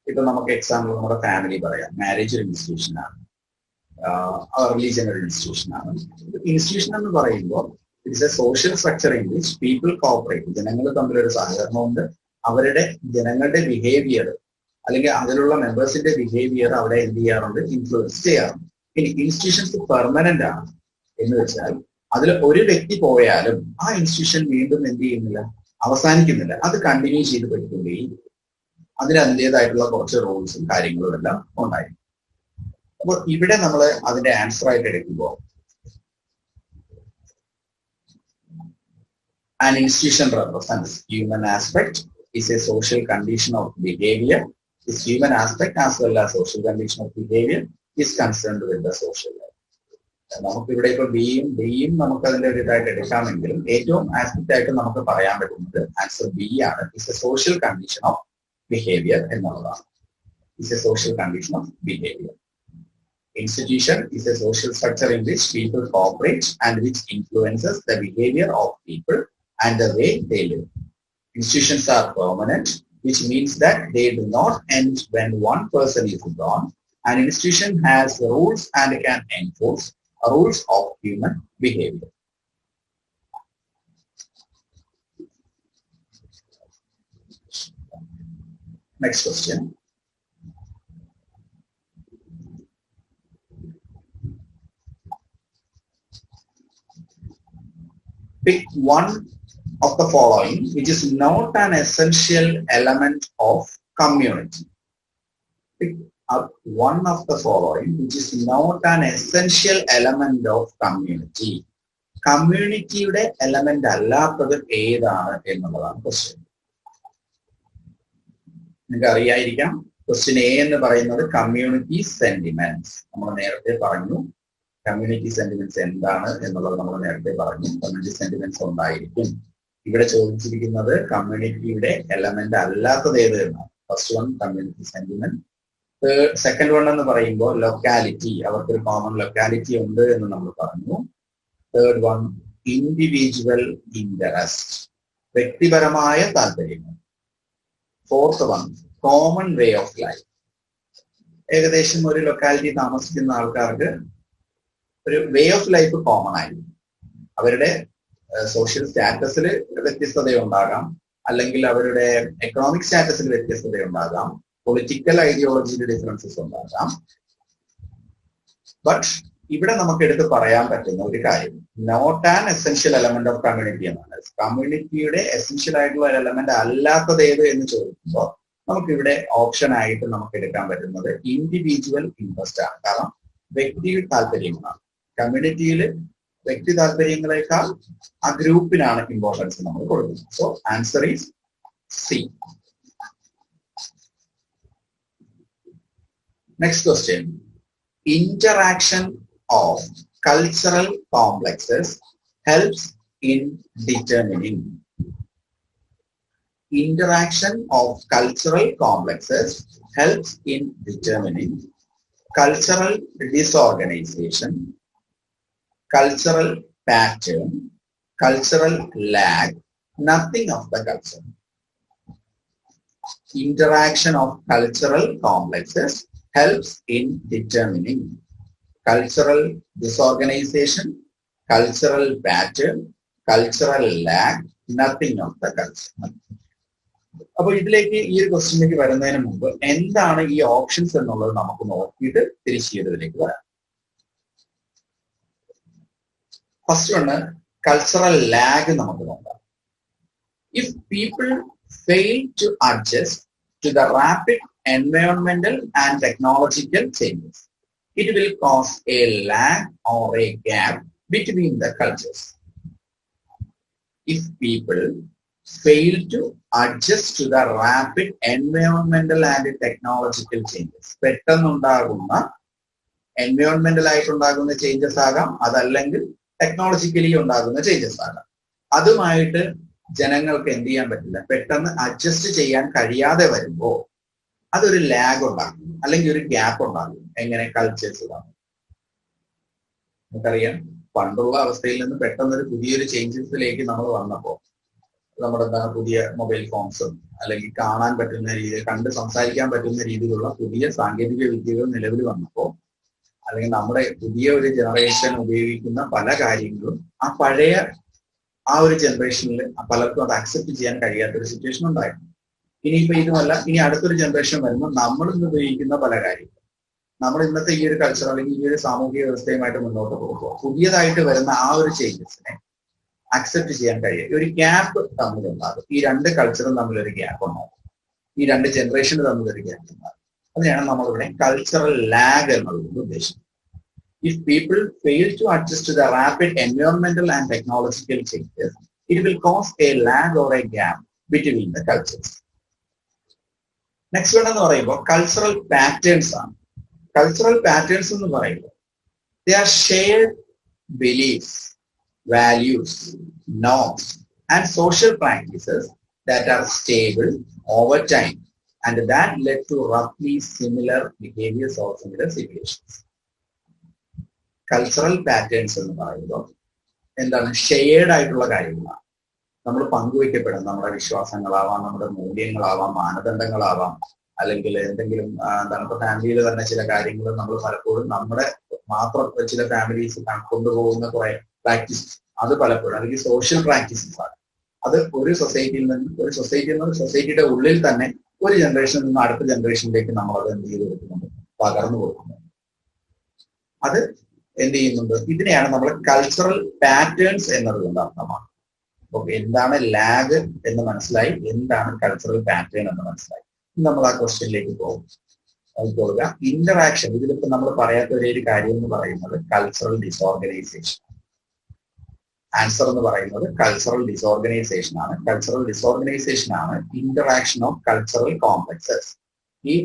ഇപ്പൊ നമുക്ക് എക്സാമ്പിൾ നമ്മുടെ ഫാമിലി പറയാം. മാരേജ് ഒരു ഇൻസ്റ്റിറ്റ്യൂഷനാണ്, റിലീജിയൻ ഒരു ഇൻസ്റ്റിറ്റ്യൂഷനാണ്. ഇൻസ്റ്റിറ്റ്യൂഷൻ എന്ന് പറയുമ്പോൾ it's a social structure in which people cooperate. ജനങ്ങൾ തമ്മിലൊരു സഹകരണമുണ്ട്. അവരുടെ ജനങ്ങളുടെ ബിഹേവിയർ അല്ലെങ്കിൽ അതിലുള്ള മെമ്പേഴ്സിന്റെ ബിഹേവിയർ അവിടെ എന്ത് ചെയ്യാറുണ്ട്? ഇൻഫ്ലുവൻസ് ചെയ്യാറുണ്ട്. ഇനി ഇൻസ്റ്റിറ്റ്യൂഷൻസ് പെർമനന്റ് ആണ് എന്ന് വെച്ചാൽ അതിൽ ഒരു വ്യക്തി പോയാലും ആ ഇൻസ്റ്റിറ്റ്യൂഷൻ വീണ്ടും എന്ത് ചെയ്യുന്നില്ല, അവസാനിക്കുന്നില്ല. അത് കണ്ടിന്യൂ ചെയ്ത് പറ്റുകയും അതിന് അതിൻ്റെതായിട്ടുള്ള കുറച്ച് റൂൾസും കാര്യങ്ങളും എല്ലാം ഉണ്ടായിരിക്കും. അപ്പോൾ ഇവിടെ നമ്മൾ അതിന്റെ ആൻസർ ആയിട്ട് എടുക്കുമ്പോൾ an institution represents human aspect, is a social condition of behavior, is human aspect as well as social condition of behavior, is concerned with the social life. നമുക്ക് ഇവിടെ ഇപ്പോൾ ബിയും നമുക്ക് അതിന്റെ ഒരു ഇതായിട്ട് എടുക്കാമെങ്കിലും ഏറ്റവും ആസ്പെക്ട് ആയിട്ട് നമുക്ക് പറയാൻ പറ്റുന്നത് ആൻസർ ബി ആണ്. Is a social condition of behaviour എന്നുള്ളതാണ്. Is a social condition of behaviour. Institution is a social structure in which people cooperate and which influences the behavior of people and the way they live. Institutions are permanent, which means that they do not end when one person is gone. An institution has rules and can enforce rules of human behavior. Next question. Pick one of the following which is not an essential element of community. Pick up one of the following which is not an essential element of community. കമ്മ്യൂണിറ്റിയുടെ എലമെന്റ് അല്ലാത്തത് ഏതാണ് എന്നുള്ളതാണ് ക്വസ്റ്റ്യൻ. നിങ്ങൾക്ക് അറിയായിരിക്കാം ക്വസ്റ്റ്യൻ എ എന്ന് പറയുന്നത് കമ്മ്യൂണിറ്റി സെന്റിമെന്റ്സ്. നമ്മൾ നേരത്തെ പറഞ്ഞു കമ്മ്യൂണിറ്റി സെന്റിമെന്റ്സ് എന്താണ് എന്നുള്ളത് നമ്മൾ നേരത്തെ പറഞ്ഞു. കമ്മ്യൂണിറ്റി സെന്റിമെന്റ്സ് ഉണ്ടായിരിക്കും. ഇവിടെ ചോദിച്ചിരിക്കുന്നത് കമ്മ്യൂണിറ്റിയുടെ എലമെന്റ് അല്ലാത്തത് ഏത് എന്നാണ്. First one community sentiment. Second one എന്ന് പറയുമ്പോൾ ലൊക്കാലിറ്റി, അവർക്കൊരു കോമൺ ലൊക്കാലിറ്റി ഉണ്ട് എന്ന് നമ്മൾ പറഞ്ഞു. തേർഡ് വൺ ഇൻഡിവിജ്വൽ ഇൻട്രസ്റ്റ്, വ്യക്തിപരമായ താല്പര്യങ്ങൾ. Fourth one common way of life, ഏകദേശം ഒരു ലൊക്കാലിറ്റി താമസിക്കുന്ന ആൾക്കാർക്ക് ഒരു വേ ഓഫ് ലൈഫ് കോമൺ ആയിരിക്കും. അവരുടെ സോഷ്യൽ സ്റ്റാറ്റസിൽ വ്യത്യസ്തതയുണ്ടാകാം, അല്ലെങ്കിൽ അവരുടെ എക്കണോമിക് സ്റ്റാറ്റസിൽ വ്യത്യസ്തതയുണ്ടാകാം, പൊളിറ്റിക്കൽ ഐഡിയോളജിയിൽ ഡിഫറൻസസ് ഉണ്ടാകാം. ബട്ട് ഇവിടെ നമുക്ക് എടുത്ത് പറയാൻ പറ്റുന്ന ഒരു കാര്യം, not an essential element of community എന്നാണ്. കമ്മ്യൂണിറ്റിയുടെ എസെൻഷ്യൽ ആയിട്ടുള്ള ഒരു എലമെന്റ് അല്ലാത്തത് ഏത് എന്ന് ചോദിക്കുമ്പോൾ നമുക്കിവിടെ ഓപ്ഷൻ ആയിട്ട് നമുക്ക് എടുക്കാൻ പറ്റുന്നത് ഇൻഡിവിജ്വൽ ഇൻട്രസ്റ്റ് ആണ്. കാരണം വ്യക്തി താല്പര്യങ്ങളാണ്. കമ്മ്യൂണിറ്റിയിൽ വ്യക്തി താല്പര്യങ്ങളെക്കാൾ ആ ഗ്രൂപ്പിനാണ് ഇമ്പോർട്ടൻസ് നമ്മൾ കൊടുക്കുന്നത്. So answer is C. Next question. Interaction of cultural complexes helps in determining. Interaction of cultural complexes helps in determining cultural disorganization, cultural pattern, cultural lag, nothing of the culture. Interaction of cultural complexes helps in determining cultural disorganization, cultural pattern, cultural lag, nothing of the culture. അപ്പൊ ഇതിലേക്ക് ഈ ഒരു ക്വസ്റ്റ്യനിലേക്ക് വരുന്നതിന് മുമ്പ് എന്താണ് ഈ ഓപ്ഷൻസ് എന്നുള്ളത് നമുക്ക് നോക്കിയിട്ട് തിരിച്ച് ചെയ്തതിലേക്ക് വരാം. ഫസ്റ്റ് ഒന്ന് കൾച്ചറൽ ലാഗ് നമുക്ക് നോക്കാം. If people fail to adjust to the rapid environmental and technological changes, it will cause a lag or a gap between the cultures. If people fail to adjust to the rapid environmental and technological changes, പെട്ടെന്നുണ്ടാകുന്ന എൻവയോൺമെന്റൽ ആയിട്ടുണ്ടാകുന്ന ചേഞ്ചസ് ആകാം, അതല്ലെങ്കിൽ ടെക്നോളജിക്കലി ഉണ്ടാകുന്ന ചേഞ്ചസ് ആകാം. അതുമായിട്ട് ജനങ്ങൾക്ക് എന്ത് ചെയ്യാൻ പറ്റില്ല, പെട്ടെന്ന് അഡ്ജസ്റ്റ് ചെയ്യാൻ കഴിയാതെ വരുമ്പോൾ അതൊരു ലാഗ് ഉണ്ടാക്കും, അല്ലെങ്കിൽ ഒരു ഗ്യാപ്പ് ഉണ്ടാക്കും. എങ്ങനെ? കൾച്ചേഴ്സ് കാണും. നമുക്കറിയാം, പണ്ടുള്ള അവസ്ഥയിൽ നിന്ന് പെട്ടെന്നൊരു പുതിയൊരു ചേഞ്ചസിലേക്ക് നമ്മൾ വന്നപ്പോൾ നമ്മുടെ എന്താണ് പുതിയ മൊബൈൽ ഫോൺസും അല്ലെങ്കിൽ കാണാൻ പറ്റുന്ന രീതിയിൽ, കണ്ട് സംസാരിക്കാൻ പറ്റുന്ന രീതിയിലുള്ള പുതിയ സാങ്കേതിക വിദ്യകൾ നിലവിൽ വന്നപ്പോൾ, അല്ലെങ്കിൽ നമ്മുടെ പുതിയ ഒരു ജനറേഷൻ ഉപയോഗിക്കുന്ന പല കാര്യങ്ങളും ആ പഴയ ആ ഒരു ജനറേഷനിൽ പലർക്കും അത് അക്സെപ്റ്റ് ചെയ്യാൻ കഴിയാത്തൊരു സിറ്റുവേഷൻ ഉണ്ടായിരുന്നു. ഇനിയിപ്പോ ഇതുമല്ല, ഇനി അടുത്തൊരു ജനറേഷൻ വരുമ്പോൾ നമ്മൾ ഇന്ന് ഉപയോഗിക്കുന്ന പല കാര്യങ്ങളും, നമ്മൾ ഇന്നത്തെ ഈ ഒരു കൾച്ചർ അല്ലെങ്കിൽ ഈ ഒരു സാമൂഹിക വ്യവസ്ഥയുമായിട്ട് മുന്നോട്ട് പോകുമ്പോൾ പുതിയതായിട്ട് വരുന്ന ആ ഒരു ചേഞ്ചസിനെ അക്സെപ്റ്റ് ചെയ്യാൻ കഴിയും. ഒരു ഗ്യാപ്പ് തമ്മിലുണ്ടാകും. ഈ രണ്ട് കൾച്ചറും തമ്മിലൊരു ഗ്യാപ്പ് ഉണ്ടാകും. ഈ രണ്ട് ജനറേഷന് തമ്മിലൊരു ഗ്യാപ്പ് ഉണ്ടാകും. അതിനെയാണ് നമ്മളിവിടെ കൾച്ചറൽ ലാഗ് എന്നുള്ളത് ഉദ്ദേശിക്കുന്നത്. If people fail to adjust to the rapid environmental and technological changes, it will cause a lag or a gap between the cultures. Next one എന്ന് പറയുമ്പോൾ cultural patterns ആണ്. Cultural patterns എന്ന് പറയുമ്പോൾ they are shared beliefs, values, norms and social practices that are stable over time and that led to roughly similar behaviors of similar situations. Cultural patterns എന്ന് പറയുമ്പോൾ എന്താണ്? ഷെയർഡ് ആയിട്ടുള്ള കാര്യങ്ങളാണ്. നമ്മൾ പങ്കുവയ്ക്കപ്പെടും. നമ്മുടെ വിശ്വാസങ്ങളാവാം, നമ്മുടെ മൂല്യങ്ങളാവാം, മാനദണ്ഡങ്ങളാവാം, അല്ലെങ്കിൽ എന്തെങ്കിലും എന്താണ് ഇപ്പൊ ഫാമിലിയിൽ തന്നെ ചില കാര്യങ്ങൾ നമ്മൾ പലപ്പോഴും നമ്മുടെ മാത്രം ചില ഫാമിലീസ് കൊണ്ടുപോകുന്ന കുറെ പ്രാക്ടീസസ്, അത് പലപ്പോഴും അല്ലെങ്കിൽ സോഷ്യൽ പ്രാക്ടീസസ് ആണ്. അത് ഒരു സൊസൈറ്റിയിൽ നിന്ന് സൊസൈറ്റിയുടെ ഉള്ളിൽ തന്നെ ഒരു ജനറേഷനിൽ നിന്ന് അടുത്ത ജനറേഷനിലേക്ക് നമ്മൾ അത് എന്ത് ചെയ്ത് കൊടുക്കുന്നുണ്ട്? പകർന്നു കൊടുക്കുന്നുണ്ട്. അത് എന്ത് ചെയ്യുന്നുണ്ട്? ഇതിനെയാണ് നമ്മൾ കൾച്ചറൽ പാറ്റേൺസ് എന്നതുകൊണ്ട് അർത്ഥമാണ്. ഓക്കെ, എന്താണ് ലാഗ് എന്ന് മനസ്സിലായി, എന്താണ് കൾച്ചറൽ പാറ്റേൺ എന്ന് മനസ്സിലായി. നമ്മൾ ആ ക്വസ്റ്റ്യനിലേക്ക് പോകും. അതുപോലെ ഇന്ററാക്ഷൻ, ഇതിലിപ്പോ നമ്മൾ പറയാത്ത ഒരു കാര്യം എന്ന് പറയുന്നത് കൾച്ചറൽ ഡിസോർഗനൈസേഷൻ. ആൻസർ എന്ന് പറയുന്നത് കൾച്ചറൽ ഡിസോർഗനൈസേഷൻ ആണ്. കൾച്ചറൽ ഡിസോർഗനൈസേഷൻ ആണ് ഇന്ററാക്ഷൻ ഓഫ് കൾച്ചറൽ കോംപ്ലക്സസ്. ഈ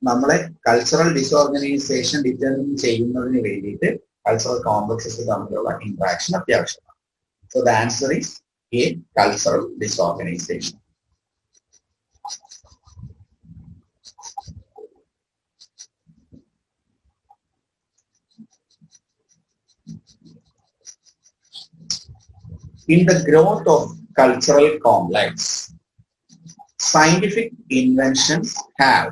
നമ്മളെ കൾച്ചറൽ ഡിസോർഗനൈസേഷൻ ഡിറ്റർമിൻ ചെയ്യുന്നതിന് വേണ്ടിയിട്ട് കൾച്ചറൽ കോംപ്ലക്സസ് തമ്മിലുള്ള ഇന്ററാക്ഷൻ അത്യാവശ്യമാണ്. So the answer is A, cultural disorganisation. In the growth of cultural complex, scientific inventions have.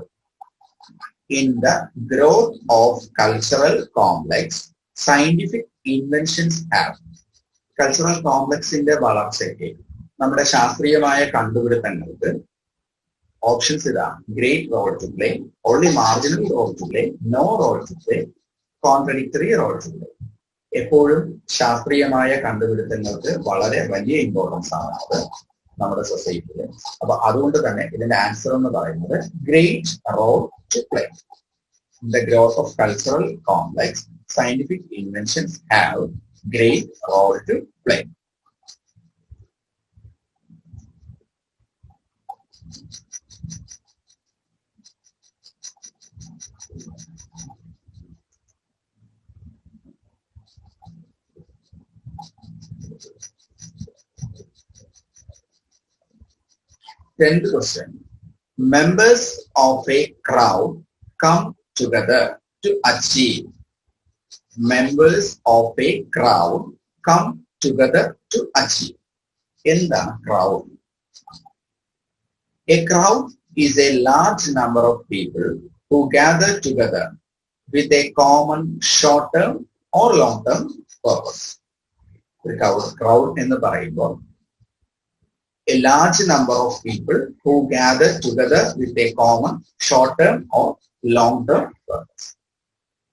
In the growth of cultural complex, scientific inventions have. കൾച്ചറൽ കോംപ്ലക്സിന്റെ വളർച്ചയ്ക്ക് നമ്മുടെ ശാസ്ത്രീയമായ കണ്ടുപിടുത്തങ്ങൾക്ക് ഓപ്ഷൻസ് ഇതാണ്: great role to play, only marginal role to play, no role to play, contradictory role to play. എപ്പോഴും ശാസ്ത്രീയമായ കണ്ടുപിടുത്തങ്ങൾക്ക് വളരെ വലിയ ഇമ്പോർട്ടൻസ് ആണ് അത് നമ്മുടെ സൊസൈറ്റിയിൽ. അപ്പൊ അതുകൊണ്ട് തന്നെ ഇതിന്റെ ആൻസർ എന്ന് പറയുന്നത് great role to play. The growth of cultural complex, scientific inventions have great role to play. Tenth question. Members of a crowd come together to achieve. Members of a crowd come together to achieve. എന്താണ് crowd? A crowd is a large number of people who gather together with a common short-term or long-term purpose. Crowd എന്ന് പറയുമ്പോൾ a large number of people who gather together with a common short-term or long-term purpose.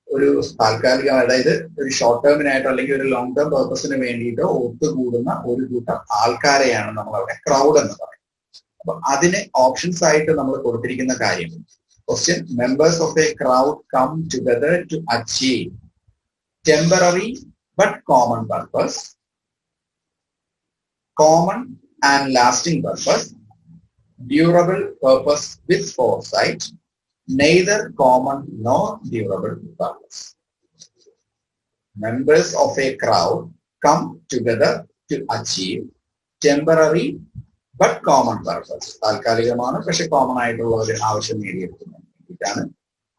ഒരു താൽക്കാലിക, അതായത് ഒരു ഷോർട്ട് ടേമിനായിട്ടോ അല്ലെങ്കിൽ ഒരു ലോങ് ടേം പർപ്പസിന് വേണ്ടിയിട്ടോ ഒത്തുകൂടുന്ന ഒരു കൂട്ടം ആൾക്കാരെയാണ് നമ്മൾ അവിടെ ക്രൗഡ് എന്ന് പറയുന്നത്. അപ്പൊ അതിന് ഓപ്ഷൻസ് ആയിട്ട് നമ്മൾ കൊടുത്തിരിക്കുന്ന കാര്യം: question, members of a crowd come together to achieve temporary but common purpose, common and lasting purpose, durable purpose with foresight, neither common nor durable purpose. Members of a crowd come together to achieve temporary but common purpose. താൽക്കാലികമാണ് പക്ഷെ കോമൺ ആയിട്ടുള്ള ഒരു ആവശ്യം നേടിയെടുക്കുന്നതാണ്.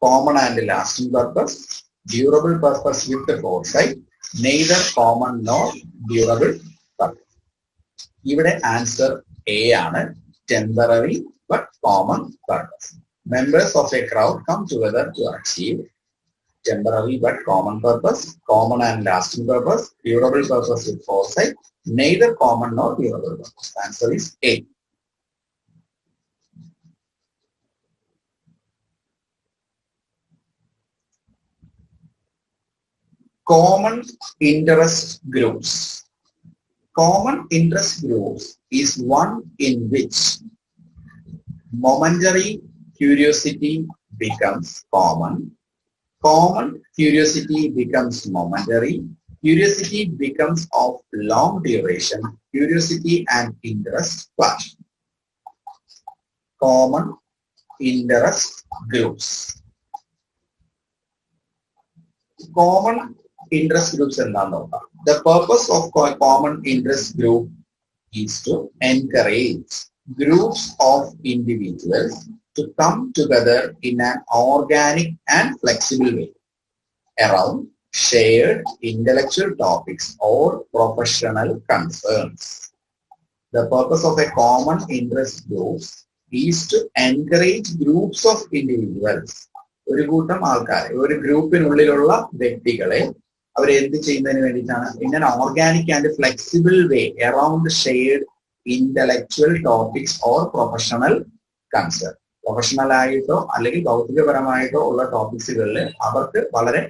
Common and lasting purpose, durable purpose with foresight, neither common nor durable purpose. ഇവിടെ ആൻസർ എ ആണ്, temporary but common purpose. Members of a crowd come together to achieve temporary but common purpose, common and lasting purpose, durable purpose with foresight, neither common nor durable purpose. Answer is A. Common interest groups. Common interest groups is one in which momentary curiosity becomes common, common curiosity becomes momentary, curiosity becomes of long duration, curiosity and interest clash. Common interest groups. Common interest groups എന്താണെന്ന് നോക്കാം. The purpose of common interest group is to encourage groups of individuals to come together in an organic and flexible way around shared intellectual topics or professional concerns. The purpose of a common interest group is to encourage groups of individuals. ഒരു കൂട്ടം ആൾക്കാരെ, ഒരു ഗ്രൂപ്പിനുള്ളിലുള്ള വ്യക്തികളെ അവർ എന്ത് ചെയ്യുന്നതിന് വേണ്ടിയിട്ടാണ്? In an organic and flexible way around shared intellectual topics or professional concern. Professional ആയിട്ടോ അല്ലെങ്കിൽ ഭൗതികപരമായിട്ടോ ഉള്ള ടോപ്പിക്സുകളിൽ അവർക്ക് വളരെ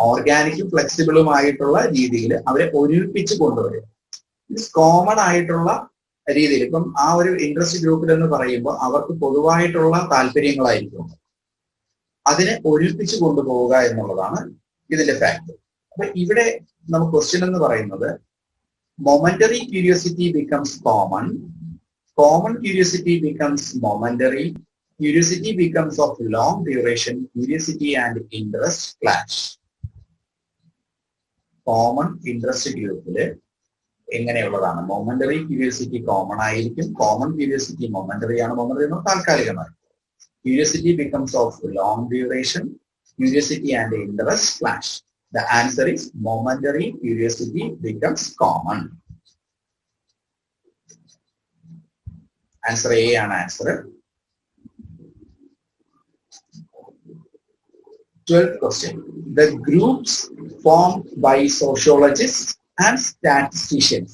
ഓർഗാനിക്കും ഫ്ലെക്സിബിളുമായിട്ടുള്ള രീതിയിൽ അവരെ ഒരുമിപ്പിച്ച് കൊണ്ടുവരിക. കോമൺ ആയിട്ടുള്ള രീതിയിൽ, ഇപ്പം ആ ഒരു ഇൻട്രസ്റ്റ് ഗ്രൂപ്പിൽ എന്ന് പറയുമ്പോൾ അവർക്ക് പൊതുവായിട്ടുള്ള താല്പര്യങ്ങളായിരിക്കും, അതിനെ ഒരുമിപ്പിച്ച് കൊണ്ടുപോവുക എന്നുള്ളതാണ് ഇതിന്റെ ഫാക്ടർ. അപ്പൊ ഇവിടെ നമുക്ക് ക്വസ്റ്റ്യൻ എന്ന് പറയുന്നത് momentary curiosity becomes common, common curiosity becomes momentary, curiosity becomes of long duration, curiosity and interest clash. Common interest ഗ്രൂപ്പില് എങ്ങനെയുള്ളതാണ്? momentary curiosity common ആയിരിക്കും, common curiosity momentary ആണ്, momentary താൽക്കാലികമാണ്. Curiosity becomes of long duration, curiosity and interest clash. The answer is momentary curiosity becomes common. Answer A ആണ് answer. 12th question. The groups formed by sociologists and statisticians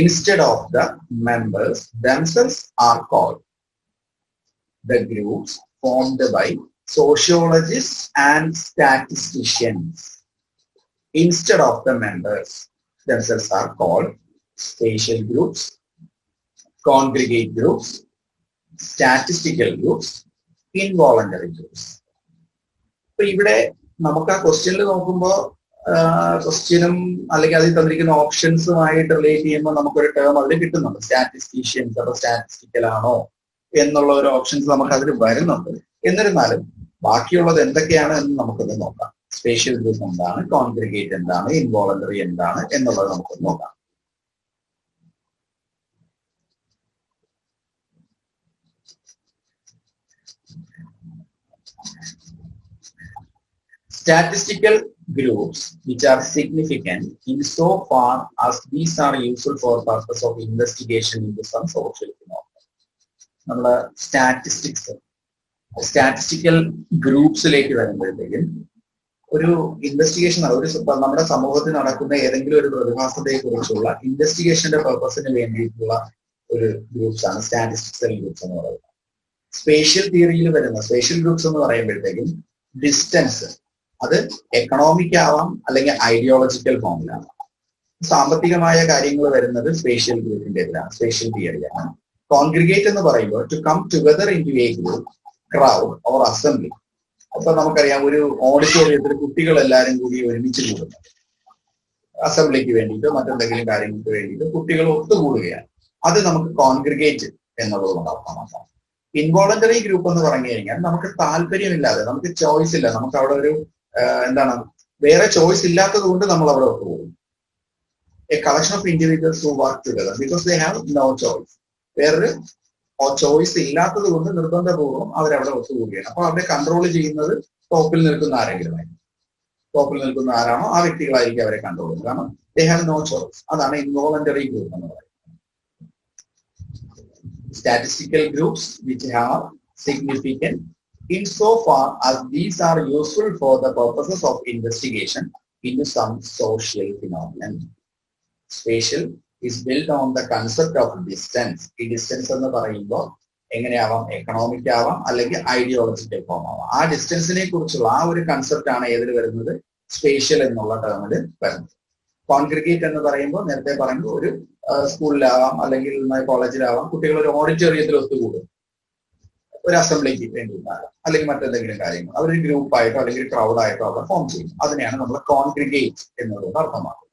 instead of the members themselves are called. The groups formed by sociologists and statisticians instead of the members themselves are called spatial groups, congregate groups, statistical groups, involuntary groups. അപ്പൊ ഇവിടെ നമുക്ക് ആ ക്വസ്റ്റ്യനിൽ നോക്കുമ്പോൾ ക്വസ്റ്റ്യനും അല്ലെങ്കിൽ അതിൽ തന്നിരിക്കുന്ന ഓപ്ഷൻസുമായിട്ട് റിലേറ്റ് ചെയ്യുമ്പോൾ നമുക്കൊരു ടേം അതിൽ കിട്ടുന്നുണ്ട്. സ്റ്റാറ്റിസ്റ്റീഷ്യൻസ്, അപ്പൊ സ്റ്റാറ്റിസ്റ്റിക്കൽ ആണോ എന്നുള്ള ഒരു ഓപ്ഷൻസ് നമുക്ക് അതിൽ വരുന്നുണ്ട്. എന്നിരുന്നാലും ബാക്കിയുള്ളത് എന്തൊക്കെയാണ് എന്ന് നമുക്കൊന്ന് നോക്കാം. സ്പേഷ്യൽ ഗ്രൂപ്പ് എന്താണ്, കോൺഗ്രിഗേറ്റ് എന്താണ്, ഇൻവോളണ്ടറി എന്താണ് എന്നുള്ളത് നമുക്കൊന്ന് നോക്കാം. Statistical groups which are significant insofar as these are useful for purpose of investigation into some social phenomena. നമ്മുടെ സ്റ്റാറ്റിസ്റ്റിക്കൽ ഗ്രൂപ്പ്സിലേക്ക് വരുമ്പോഴത്തേക്കും ഒരു ഇൻവെസ്റ്റിഗേഷൻ, നമ്മുടെ സമൂഹത്തിൽ നടക്കുന്ന ഏതെങ്കിലും ഒരു പ്രതിഭാസത്തെ കുറിച്ചുള്ള ഇൻവെസ്റ്റിഗേഷന്റെ പർപ്പസിന് വേണ്ടിയിട്ടുള്ള ഒരു ഗ്രൂപ്പ്സ് ആണ് സ്റ്റാറ്റിസ്റ്റിക്കൽ ഗ്രൂപ്പ്സ് എന്ന് പറയുന്നത്. സ്പേഷ്യൽ തിയറിയിൽ വരുന്ന സ്പേഷ്യൽ ഗ്രൂപ്പ്സ് എന്ന് പറയുമ്പോഴത്തേക്കും ഡിസ്റ്റൻസ്, അത് എക്കണോമിക് ആവാം അല്ലെങ്കിൽ ഐഡിയോളജിക്കൽ ഫോമിലാവാം. സാമ്പത്തികമായ കാര്യങ്ങൾ വരുന്നത് സ്പേഷ്യൽ ഗ്രൂപ്പിന്റെ ഇതിലാണ്, സ്പേഷ്യൽ തിയറിയാണ്. കോൺഗ്രിഗേറ്റ് എന്ന് പറയുമ്പോൾ to come together into a group, crowd or assembly. അപ്പൊ നമുക്കറിയാം, ഒരു ഓഡിറ്റോറിയത്തിൽ കുട്ടികൾ എല്ലാവരും കൂടി ഒരുമിച്ച് കൂടുന്നു അസംബ്ലിക്ക് വേണ്ടിയിട്ട്, മറ്റെന്തെങ്കിലും കാര്യങ്ങൾക്ക് വേണ്ടിയിട്ട് കുട്ടികൾ ഒത്തുകൂടുകയാണ്. അത് നമുക്ക് കോൺഗ്രിഗേറ്റ് എന്നുള്ളത് അർത്ഥമാക്കാം. ഇൻവോളണ്ടറി ഗ്രൂപ്പ് എന്ന് പറഞ്ഞു കഴിഞ്ഞാൽ നമുക്ക് താല്പര്യമില്ലാതെ, നമുക്ക് ചോയ്സ് ഇല്ല, നമുക്ക് അവിടെ ഒരു വേറെ ചോയ്സ് ഇല്ലാത്തത് കൊണ്ട് നമ്മൾ അവിടെ ഒത്തുകൂടും. A collection of individuals who work together because they have no choice. വേറൊരു ചോയ്സ് ഇല്ലാത്തത് കൊണ്ട് നിർബന്ധപൂർവ്വം അവരവിടെ ഒത്തുകൂടുകയാണ്. അപ്പൊ അവരെ കൺട്രോൾ ചെയ്യുന്നത് ടോപ്പിൽ നിൽക്കുന്ന ആരെങ്കിലും ആയിരിക്കും. ടോപ്പിൽ നിൽക്കുന്ന ആരാണോ ആ വ്യക്തികളായിരിക്കും അവരെ കൺട്രോൾ ചെയ്യുന്നത്. കാരണം ദേ ഹാവ് നോ ചോയ്സ്. അതാണ് ഇൻവോളണ്ടറി ഗ്രൂപ്പ് എന്ന് പറയുന്നത്. Statistical groups which have significant insofar as these are useful for the purposes of investigation into some social phenomenon. Spatial is built on the concept of distance. ഈ ഡിസ്റ്റൻസ് എന്ന് പറയുമ്പോൾ എങ്ങനെയാവാം, എക്കണോമിക് ആവാം അല്ലെങ്കിൽ ഐഡിയോളജിക്കൽ ഫോം ആവാം. ആ ഡിസ്റ്റൻസിനെ കുറിച്ചുള്ള ആ ഒരു കൺസെപ്റ്റ് ആണ് ഏതിൽ വരുന്നത്, സ്പേഷ്യൽ എന്നുള്ള ടേമിൽ വരുന്നത്. കോൺഗ്രിഗേറ്റ് എന്ന് പറയുമ്പോൾ നേരത്തെ പറഞ്ഞു, ഒരു സ്കൂളിലാവാം അല്ലെങ്കിൽ കോളേജിലാവാം, കുട്ടികൾ ഒരു ഓഡിറ്റോറിയത്തിൽ ഒത്തുകൂടും ഒരു അസംബ്ലിക്ക് വേണ്ടിയിട്ടാകാം അല്ലെങ്കിൽ മറ്റെന്തെങ്കിലും കാര്യങ്ങൾ. അവരൊരു ഗ്രൂപ്പായിട്ടോ അല്ലെങ്കിൽ ക്രൗഡായിട്ടോ അവർ ഫോം ചെയ്യും. അതിനെയാണ് നമ്മൾ കോൺഗ്രിഗേറ്റ് എന്നുള്ളത് അർത്ഥമാക്കുന്നത്.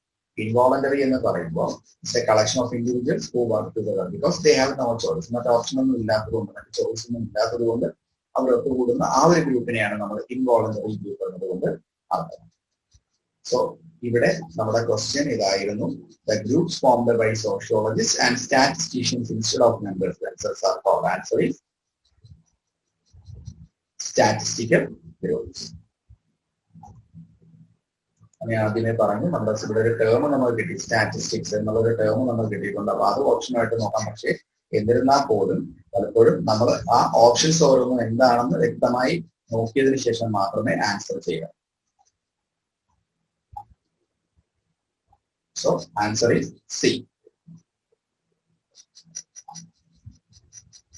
ഇൻവോളണ്ടറി എന്ന് പറയുമ്പോൾ it's a collection of individuals who work together because they have no choice. മറ്റു ഓപ്ഷൻ ഒന്നും ഇല്ലാത്തതുകൊണ്ട്, മറ്റു ചോയ്സ് ഒന്നും ഇല്ലാത്തത് കൊണ്ട് അവർ ഒത്തുകൂടുന്ന ആ ഒരു ഗ്രൂപ്പിനെയാണ് നമ്മൾ ഇൻവോളണ്ടറി ഗ്രൂപ്പ് എന്നതുകൊണ്ട് അർത്ഥം. സോ ഇവിടെ നമ്മുടെ ക്വസ്റ്റ്യൻ ഇതായിരുന്നു. The groups formed by sociologists and statisticians instead of members themselves are called. Answer is statistical groups. ഞാൻ ആദ്യമേ പറഞ്ഞു, നമ്മുടെ ഇവിടെ ഒരു ടേം നമ്മൾ കിട്ടി, സ്റ്റാറ്റിസ്റ്റിക്സ് എന്നുള്ള ഒരു ടേം നമ്മൾ കിട്ടിയിട്ടുണ്ട്. അപ്പൊ അത് ഓപ്ഷനായിട്ട് നോക്കാം. പക്ഷേ എന്നിരുന്നാൽ പോലും പലപ്പോഴും നമ്മൾ ആ ഓപ്ഷൻസ് ഓരോന്നും എന്താണെന്ന് വ്യക്തമായി നോക്കിയതിനു ശേഷം മാത്രമേ ആൻസർ ചെയ്യാവൂ. So answer is C.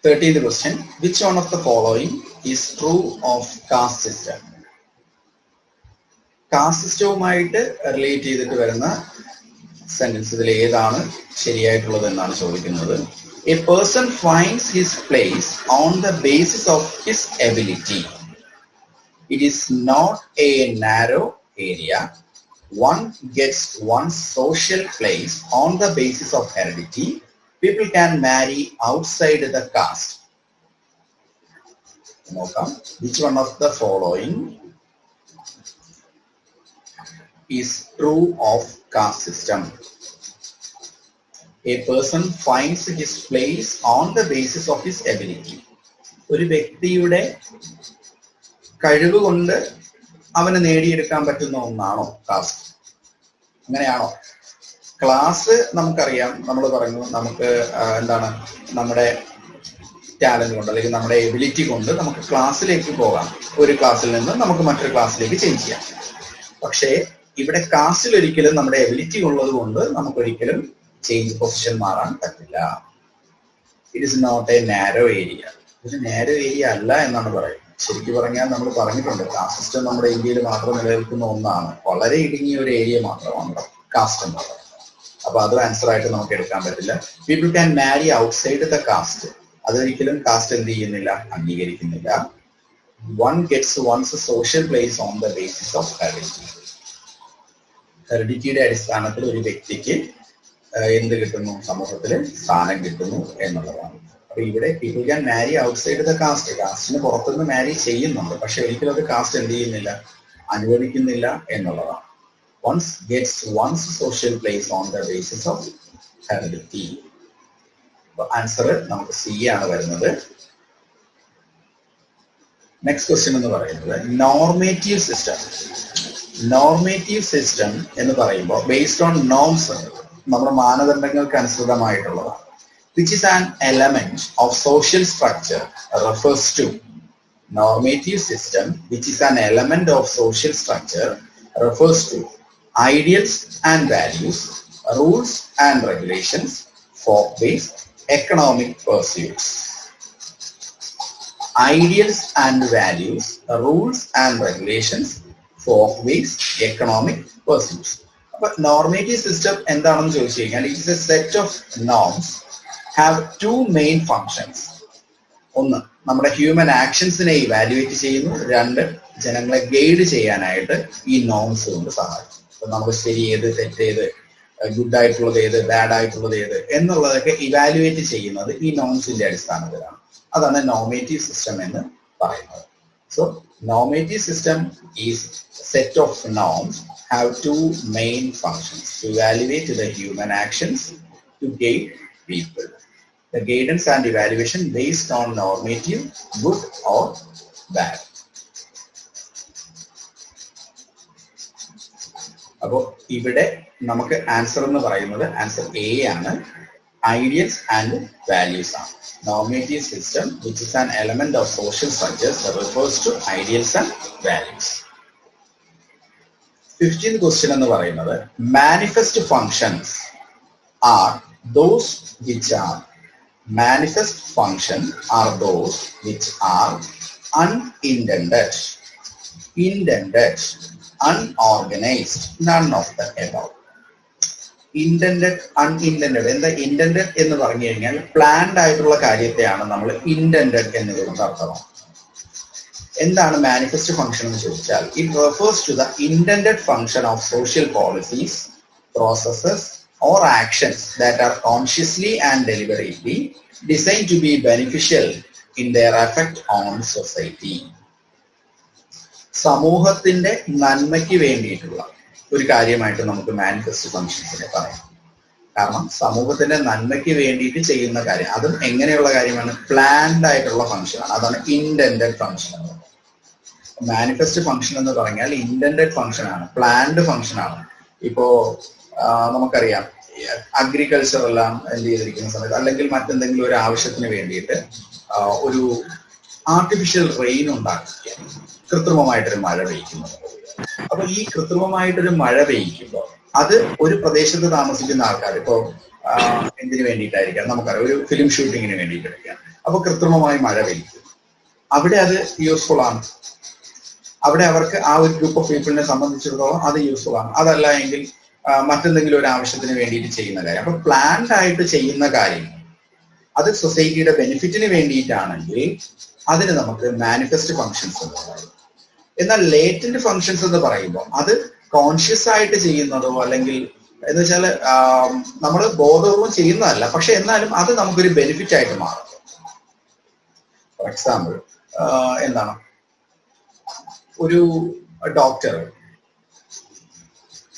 13th question. Which one of the following is true of caste system? Caste systemവുമായിട്ട് റിലേറ്റ് ചെയ്തിട്ട് വരുന്ന സെന്റൻസ് ഇതിൽ ഏതാണ് ശരിയായിട്ടുള്ളത് എന്നാണ് ചോദിക്കുന്നത്. A person finds his place on the basis of his ability. It is not a narrow area. One gets one's social place on the basis of heredity. People can marry outside the caste. Which one of the following is true of caste system? A person finds his place on the basis of his ability. ഒരു വ്യക്തിയുടെ കഴിവ് കൊണ്ട് അവന് നേടിയെടുക്കാൻ പറ്റുന്ന ഒന്നാണോ കാസ്റ്റ്? അങ്ങനെയാണോ? ക്ലാസ് നമുക്കറിയാം, നമ്മൾ പറഞ്ഞു നമുക്ക് നമ്മുടെ ടാലന്റ് കൊണ്ട് അല്ലെങ്കിൽ നമ്മുടെ എബിലിറ്റി കൊണ്ട് നമുക്ക് ക്ലാസ്സിലേക്ക് പോകാം. ഒരു ക്ലാസ്സിൽ നിന്ന് നമുക്ക് മറ്റൊരു ക്ലാസ്സിലേക്ക് ചേഞ്ച് ചെയ്യാം. പക്ഷേ ഇവിടെ കാസ്റ്റിൽ ഒരിക്കലും നമ്മുടെ എബിലിറ്റി ഉള്ളത് കൊണ്ട് നമുക്കൊരിക്കലും ചേഞ്ച് പൊസിഷൻ മാറാൻ പറ്റില്ല. It is not a narrow area. ഇത് നാരോ ഏരിയ അല്ല എന്നാണ് പറയുന്നത്. ശരിക്കും പറഞ്ഞാൽ നമ്മൾ പറഞ്ഞിട്ടുണ്ട് കാസ്റ്റ് സിസ്റ്റം നമ്മുടെ ഇന്ത്യയിൽ മാത്രം നിലനിൽക്കുന്ന ഒന്നാണ്. വളരെ ഇടുങ്ങിയ ഒരു ഏരിയ മാത്രമാണ് കാസ്റ്റ് എന്ന് പറയുന്നത്. അപ്പൊ അത് ആൻസർ ആയിട്ട് നമുക്ക് എടുക്കാൻ പറ്റില്ല. People can marry outside the caste. അതൊരിക്കലും കാസ്റ്റ് എന്ത് ചെയ്യുന്നില്ല, അംഗീകരിക്കുന്നില്ല. One gets one's social place on the basis of heredity. ഹെറിഡിറ്റിയുടെ അടിസ്ഥാനത്തിൽ ഒരു വ്യക്തിക്ക് എന്ത് കിട്ടുന്നു, സമൂഹത്തിൽ സ്ഥാനം കിട്ടുന്നു എന്നുള്ളതാണ്. അപ്പൊ ഇവിടെ people can marry outside the caste. കാസ്റ്റിന് പുറത്തുനിന്ന് മാരി ചെയ്യുന്നുണ്ട്, പക്ഷെ ഒരിക്കലും അത് കാസ്റ്റ് എന്ത് ചെയ്യുന്നില്ല, അനുവദിക്കുന്നില്ല എന്നുള്ളതാണ്. One's gets one's social place on the basis of heredity. Answer നമുക്ക് സി ആണ് വരുന്നത്. നെക്സ്റ്റ് ക്വസ്റ്റ്യൻ എന്ന് പറയുന്നത് നോർമേറ്റീവ് സിസ്റ്റം. നോർമേറ്റീവ് സിസ്റ്റം എന്ന് പറയുമ്പോൾ ബേസ്ഡ് ഓൺ നോംസ്, നമ്മുടെ മാനദണ്ഡങ്ങൾക്ക് അനുസൃതമായിട്ടുള്ളതാണ്. Which is an element of social structure refers to. Normative system which is an element of social structure refers to ideals and values, rules and regulations, folk-based economic pursuits. Ideals and values, rules and regulations, folk-based economic pursuits. But normative system എന്താണെന്ന് ചോദിച്ചു കഴിഞ്ഞാൽ it is a set of norms have two main functions. ഒന്ന്, നമ്മുടെ ഹ്യൂമൻ ആക്ഷൻസിനെ ഇവാലുവേറ്റ് ചെയ്യുന്നു. രണ്ട്, ജനങ്ങളെ ഗൈഡ് ചെയ്യാനായിട്ട് ഈ നോംസ് കൊണ്ട് സഹായിക്കും. അപ്പൊ നമ്മൾ ശരി ഏത്, തെറ്റേത്, ഗുഡ് ആയിട്ടുള്ളത് ഏത്, ബാഡ് ആയിട്ടുള്ളത് ഏത് എന്നുള്ളതൊക്കെ ഇവാലുവേറ്റ് ചെയ്യുന്നത് ഈ നോംസിന്റെ അടിസ്ഥാനത്തിലാണ്. അതാണ് നോർമേറ്റീവ് സിസ്റ്റം എന്ന് പറയുന്നത്. So normative system is set of norms have two main functions: to evaluate the human actions, to guide people. The guidance and evaluation based on normative, good or bad. അപ്പോൾ ഇവിടെ നമുക്ക് ആൻസർ എന്ന് പറയുന്നത് ആൻസർ എ ആണ്. ഐഡിയൽസ് ആൻഡ് വാല്യൂസ് ആണ്. Normative system which is an element of social structures refers to ideals and values. 15th question എന്ന് പറയുന്നത് manifest functions are those which are manifest function are those which are unintended, intended, unorganized, none of the above. Intended, unintended. എന്താ intended എന്ന് പറഞ്ഞു കഴിഞ്ഞാൽ പ്ലാൻഡ് ആയിട്ടുള്ള കാര്യത്തെയാണ് നമ്മൾ intended എന്നതുകൊണ്ട് അർത്ഥമാക്കുന്നത്. എന്താണ് മാനിഫെസ്റ്റ് ഫംഗ്ഷൻ എന്ന് ചോദിച്ചാൽ it refers to the intended function of social policies, processes or actions that are consciously and deliberately designed to be beneficial in their effect on society. സമൂഹത്തിന്റെ നന്മയ്ക്ക് വേണ്ടിയിട്ടുള്ള ഒരു കാര്യമായിട്ട് നമുക്ക് മാനിഫെസ്റ്റ് ഫംഗ്ഷൻസിനെ പറയാം. കാരണം സമൂഹത്തിന്റെ നന്മയ്ക്ക് വേണ്ടിയിട്ട് ചെയ്യുന്ന കാര്യം, അതും എങ്ങനെയുള്ള കാര്യമാണ്, പ്ലാൻഡ് ആയിട്ടുള്ള ഫംഗ്ഷനാണ്. അതാണ് ഇന്റൻഡഡ് ഫംഗ്ഷൻ. മാനിഫെസ്റ്റ് ഫംഗ്ഷൻ എന്ന് പറഞ്ഞാൽ ഇന്റൻഡഡ് ഫംഗ്ഷൻ ആണ്, പ്ലാൻഡ് ഫംഗ്ഷൻ ആണ്. ഇപ്പോ നമുക്കറിയാം അഗ്രികൾച്ചർ എല്ലാം എന്ത് ചെയ്തിരിക്കുന്ന സമയത്ത് അല്ലെങ്കിൽ മറ്റെന്തെങ്കിലും ഒരു ആവശ്യത്തിന് വേണ്ടിയിട്ട് ഒരു ആർട്ടിഫിഷ്യൽ റെയിൻ ഉണ്ടാക്കുക, കൃത്രിമമായിട്ടൊരു മഴ പെയ്യുന്നത്. അപ്പൊ ഈ കൃത്രിമമായിട്ടൊരു മഴ പെയ്യുമ്പോൾ അത് ഒരു പ്രദേശത്ത് താമസിക്കുന്ന ആൾക്കാർ ഇപ്പോ എന്തിനു വേണ്ടിയിട്ടായിരിക്കാം, നമുക്കറിയാം ഒരു ഫിലിം ഷൂട്ടിങ്ങിന് വേണ്ടിയിട്ടായിരിക്കാം. അപ്പൊ കൃത്രിമമായി മഴ പെയ്യും, അവിടെ അത് യൂസ്ഫുൾ ആണ്. അവിടെ അവർക്ക് ആ ഒരു ഗ്രൂപ്പ് ഓഫ് പീപ്പിളിനെ സംബന്ധിച്ചിടത്തോളം അത് യൂസ്ഫുൾ ആണ്. അതല്ല എങ്കിൽ മറ്റെന്തെങ്കിലും ഒരു ആവശ്യത്തിന് വേണ്ടിയിട്ട് ചെയ്യുന്ന കാര്യം. അപ്പൊ പ്ലാൻഡ് ആയിട്ട് ചെയ്യുന്ന കാര്യം അത് സൊസൈറ്റിയുടെ ബെനിഫിറ്റിന് വേണ്ടിയിട്ടാണെങ്കിൽ അതിന് നമുക്ക് മാനിഫെസ്റ്റ് ഫങ്ഷൻസ് എന്ന് പറയും. എന്നാൽ ലേറ്റന്റ് ഫങ്ഷൻസ് എന്ന് പറയുമ്പോൾ അത് കോൺഷ്യസ് ആയിട്ട് ചെയ്യുന്നതോ അല്ലെങ്കിൽ എന്ന് വെച്ചാൽ നമ്മൾ ബോധപൂർവം ചെയ്യുന്നതല്ല, പക്ഷെ എന്നാലും അത് നമുക്കൊരു ബെനിഫിറ്റ് ആയിട്ട് മാറും. ഫോർ എക്സാമ്പിൾ എന്താണ്, ഒരു ഡോക്ടർ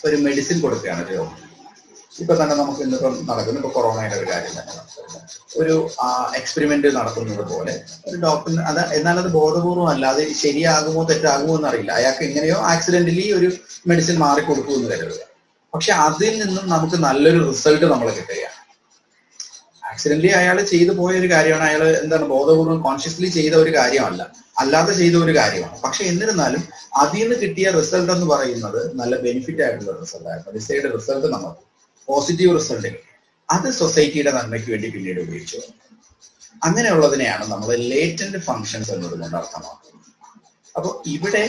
ഒരു മെഡിസിൻ കൊടുക്കുകയാണ് രോഗം. ഇപ്പൊ തന്നെ നമുക്ക് ഇന്നിപ്പം നടക്കുന്നു, ഇപ്പൊ കൊറോണയുടെ ഒരു കാര്യം തന്നെ ഒരു എക്സ്പെരിമെന്റ് നടത്തുന്നത് പോലെ ഒരു ഡോക്ടറിന് അത്, എന്നാൽ അത് ബോധപൂർവം അല്ല, അത് ശരിയാകുമോ തെറ്റാകുമോ എന്നറിയില്ല. അയാൾക്ക് എങ്ങനെയോ ആക്സിഡന്റലി ഒരു മെഡിസിൻ മാറിക്കൊടുക്കുമെന്ന് കരുതുക. പക്ഷെ അതിൽ നിന്നും നമുക്ക് നല്ലൊരു റിസൾട്ട് നമ്മൾ കിട്ടുകയാണ്. ആക്സിഡന്റലി അയാൾ ചെയ്തു പോയ ഒരു കാര്യമാണ്, അയാൾ എന്താണ് ബോധപൂർവ്വം കോൺഷ്യസ്ലി ചെയ്ത ഒരു കാര്യമല്ല, അല്ലാതെ ചെയ്ത ഒരു കാര്യമാണ്. പക്ഷെ എന്നിരുന്നാലും അതിൽ നിന്ന് കിട്ടിയ റിസൾട്ട് എന്ന് പറയുന്നത് നല്ല ബെനിഫിറ്റ് ആയിട്ടുള്ള റിസൾട്ട് ആയിരുന്നു. ഡിസൈഡ് റിസൾട്ട് നമ്മൾ പോസിറ്റീവ് റിസൾട്ട്, അത് സൊസൈറ്റിയുടെ നന്മയ്ക്ക് വേണ്ടി പിന്നീട് ഉപയോഗിച്ചു. അങ്ങനെയുള്ളതിനെയാണ് നമ്മൾ ലേറ്റന്റ് ഫങ്ഷൻസ് എന്നതുകൊണ്ട് അർത്ഥമാക്കുന്നത്. അപ്പോൾ ഇവിടെ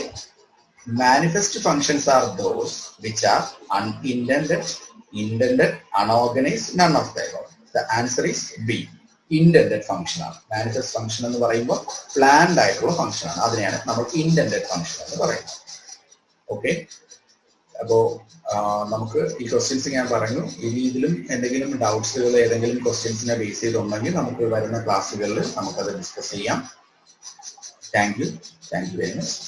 manifest functions are those which are unintended, intended, unorganized, none of them. The answer is B. Intended function ആണ്. Manifest function എന്ന് പറയുമ്പോൾ പ്ലാൻഡ് ആയിട്ടുള്ള ഫംഗ്ഷൻ ആണ്, അതിനെയാണ് നമ്മൾ intended function എന്ന് പറയുന്നത്. ഓക്കെ, അപ്പോ നമുക്ക് ഈ ക്വസ്റ്റ്യൻസ് ഞാൻ പറഞ്ഞു. ഇനി ഇതിലും എന്തെങ്കിലും ഡൗട്ട്സുകൾ ഏതെങ്കിലും ക്വസ്റ്റ്യൻസിനെ ബേസ് ചെയ്തുണ്ടെങ്കിൽ നമുക്ക് വരുന്ന ക്ലാസ്സുകളിൽ നമുക്കത് ഡിസ്കസ് ചെയ്യാം. Thank you very much.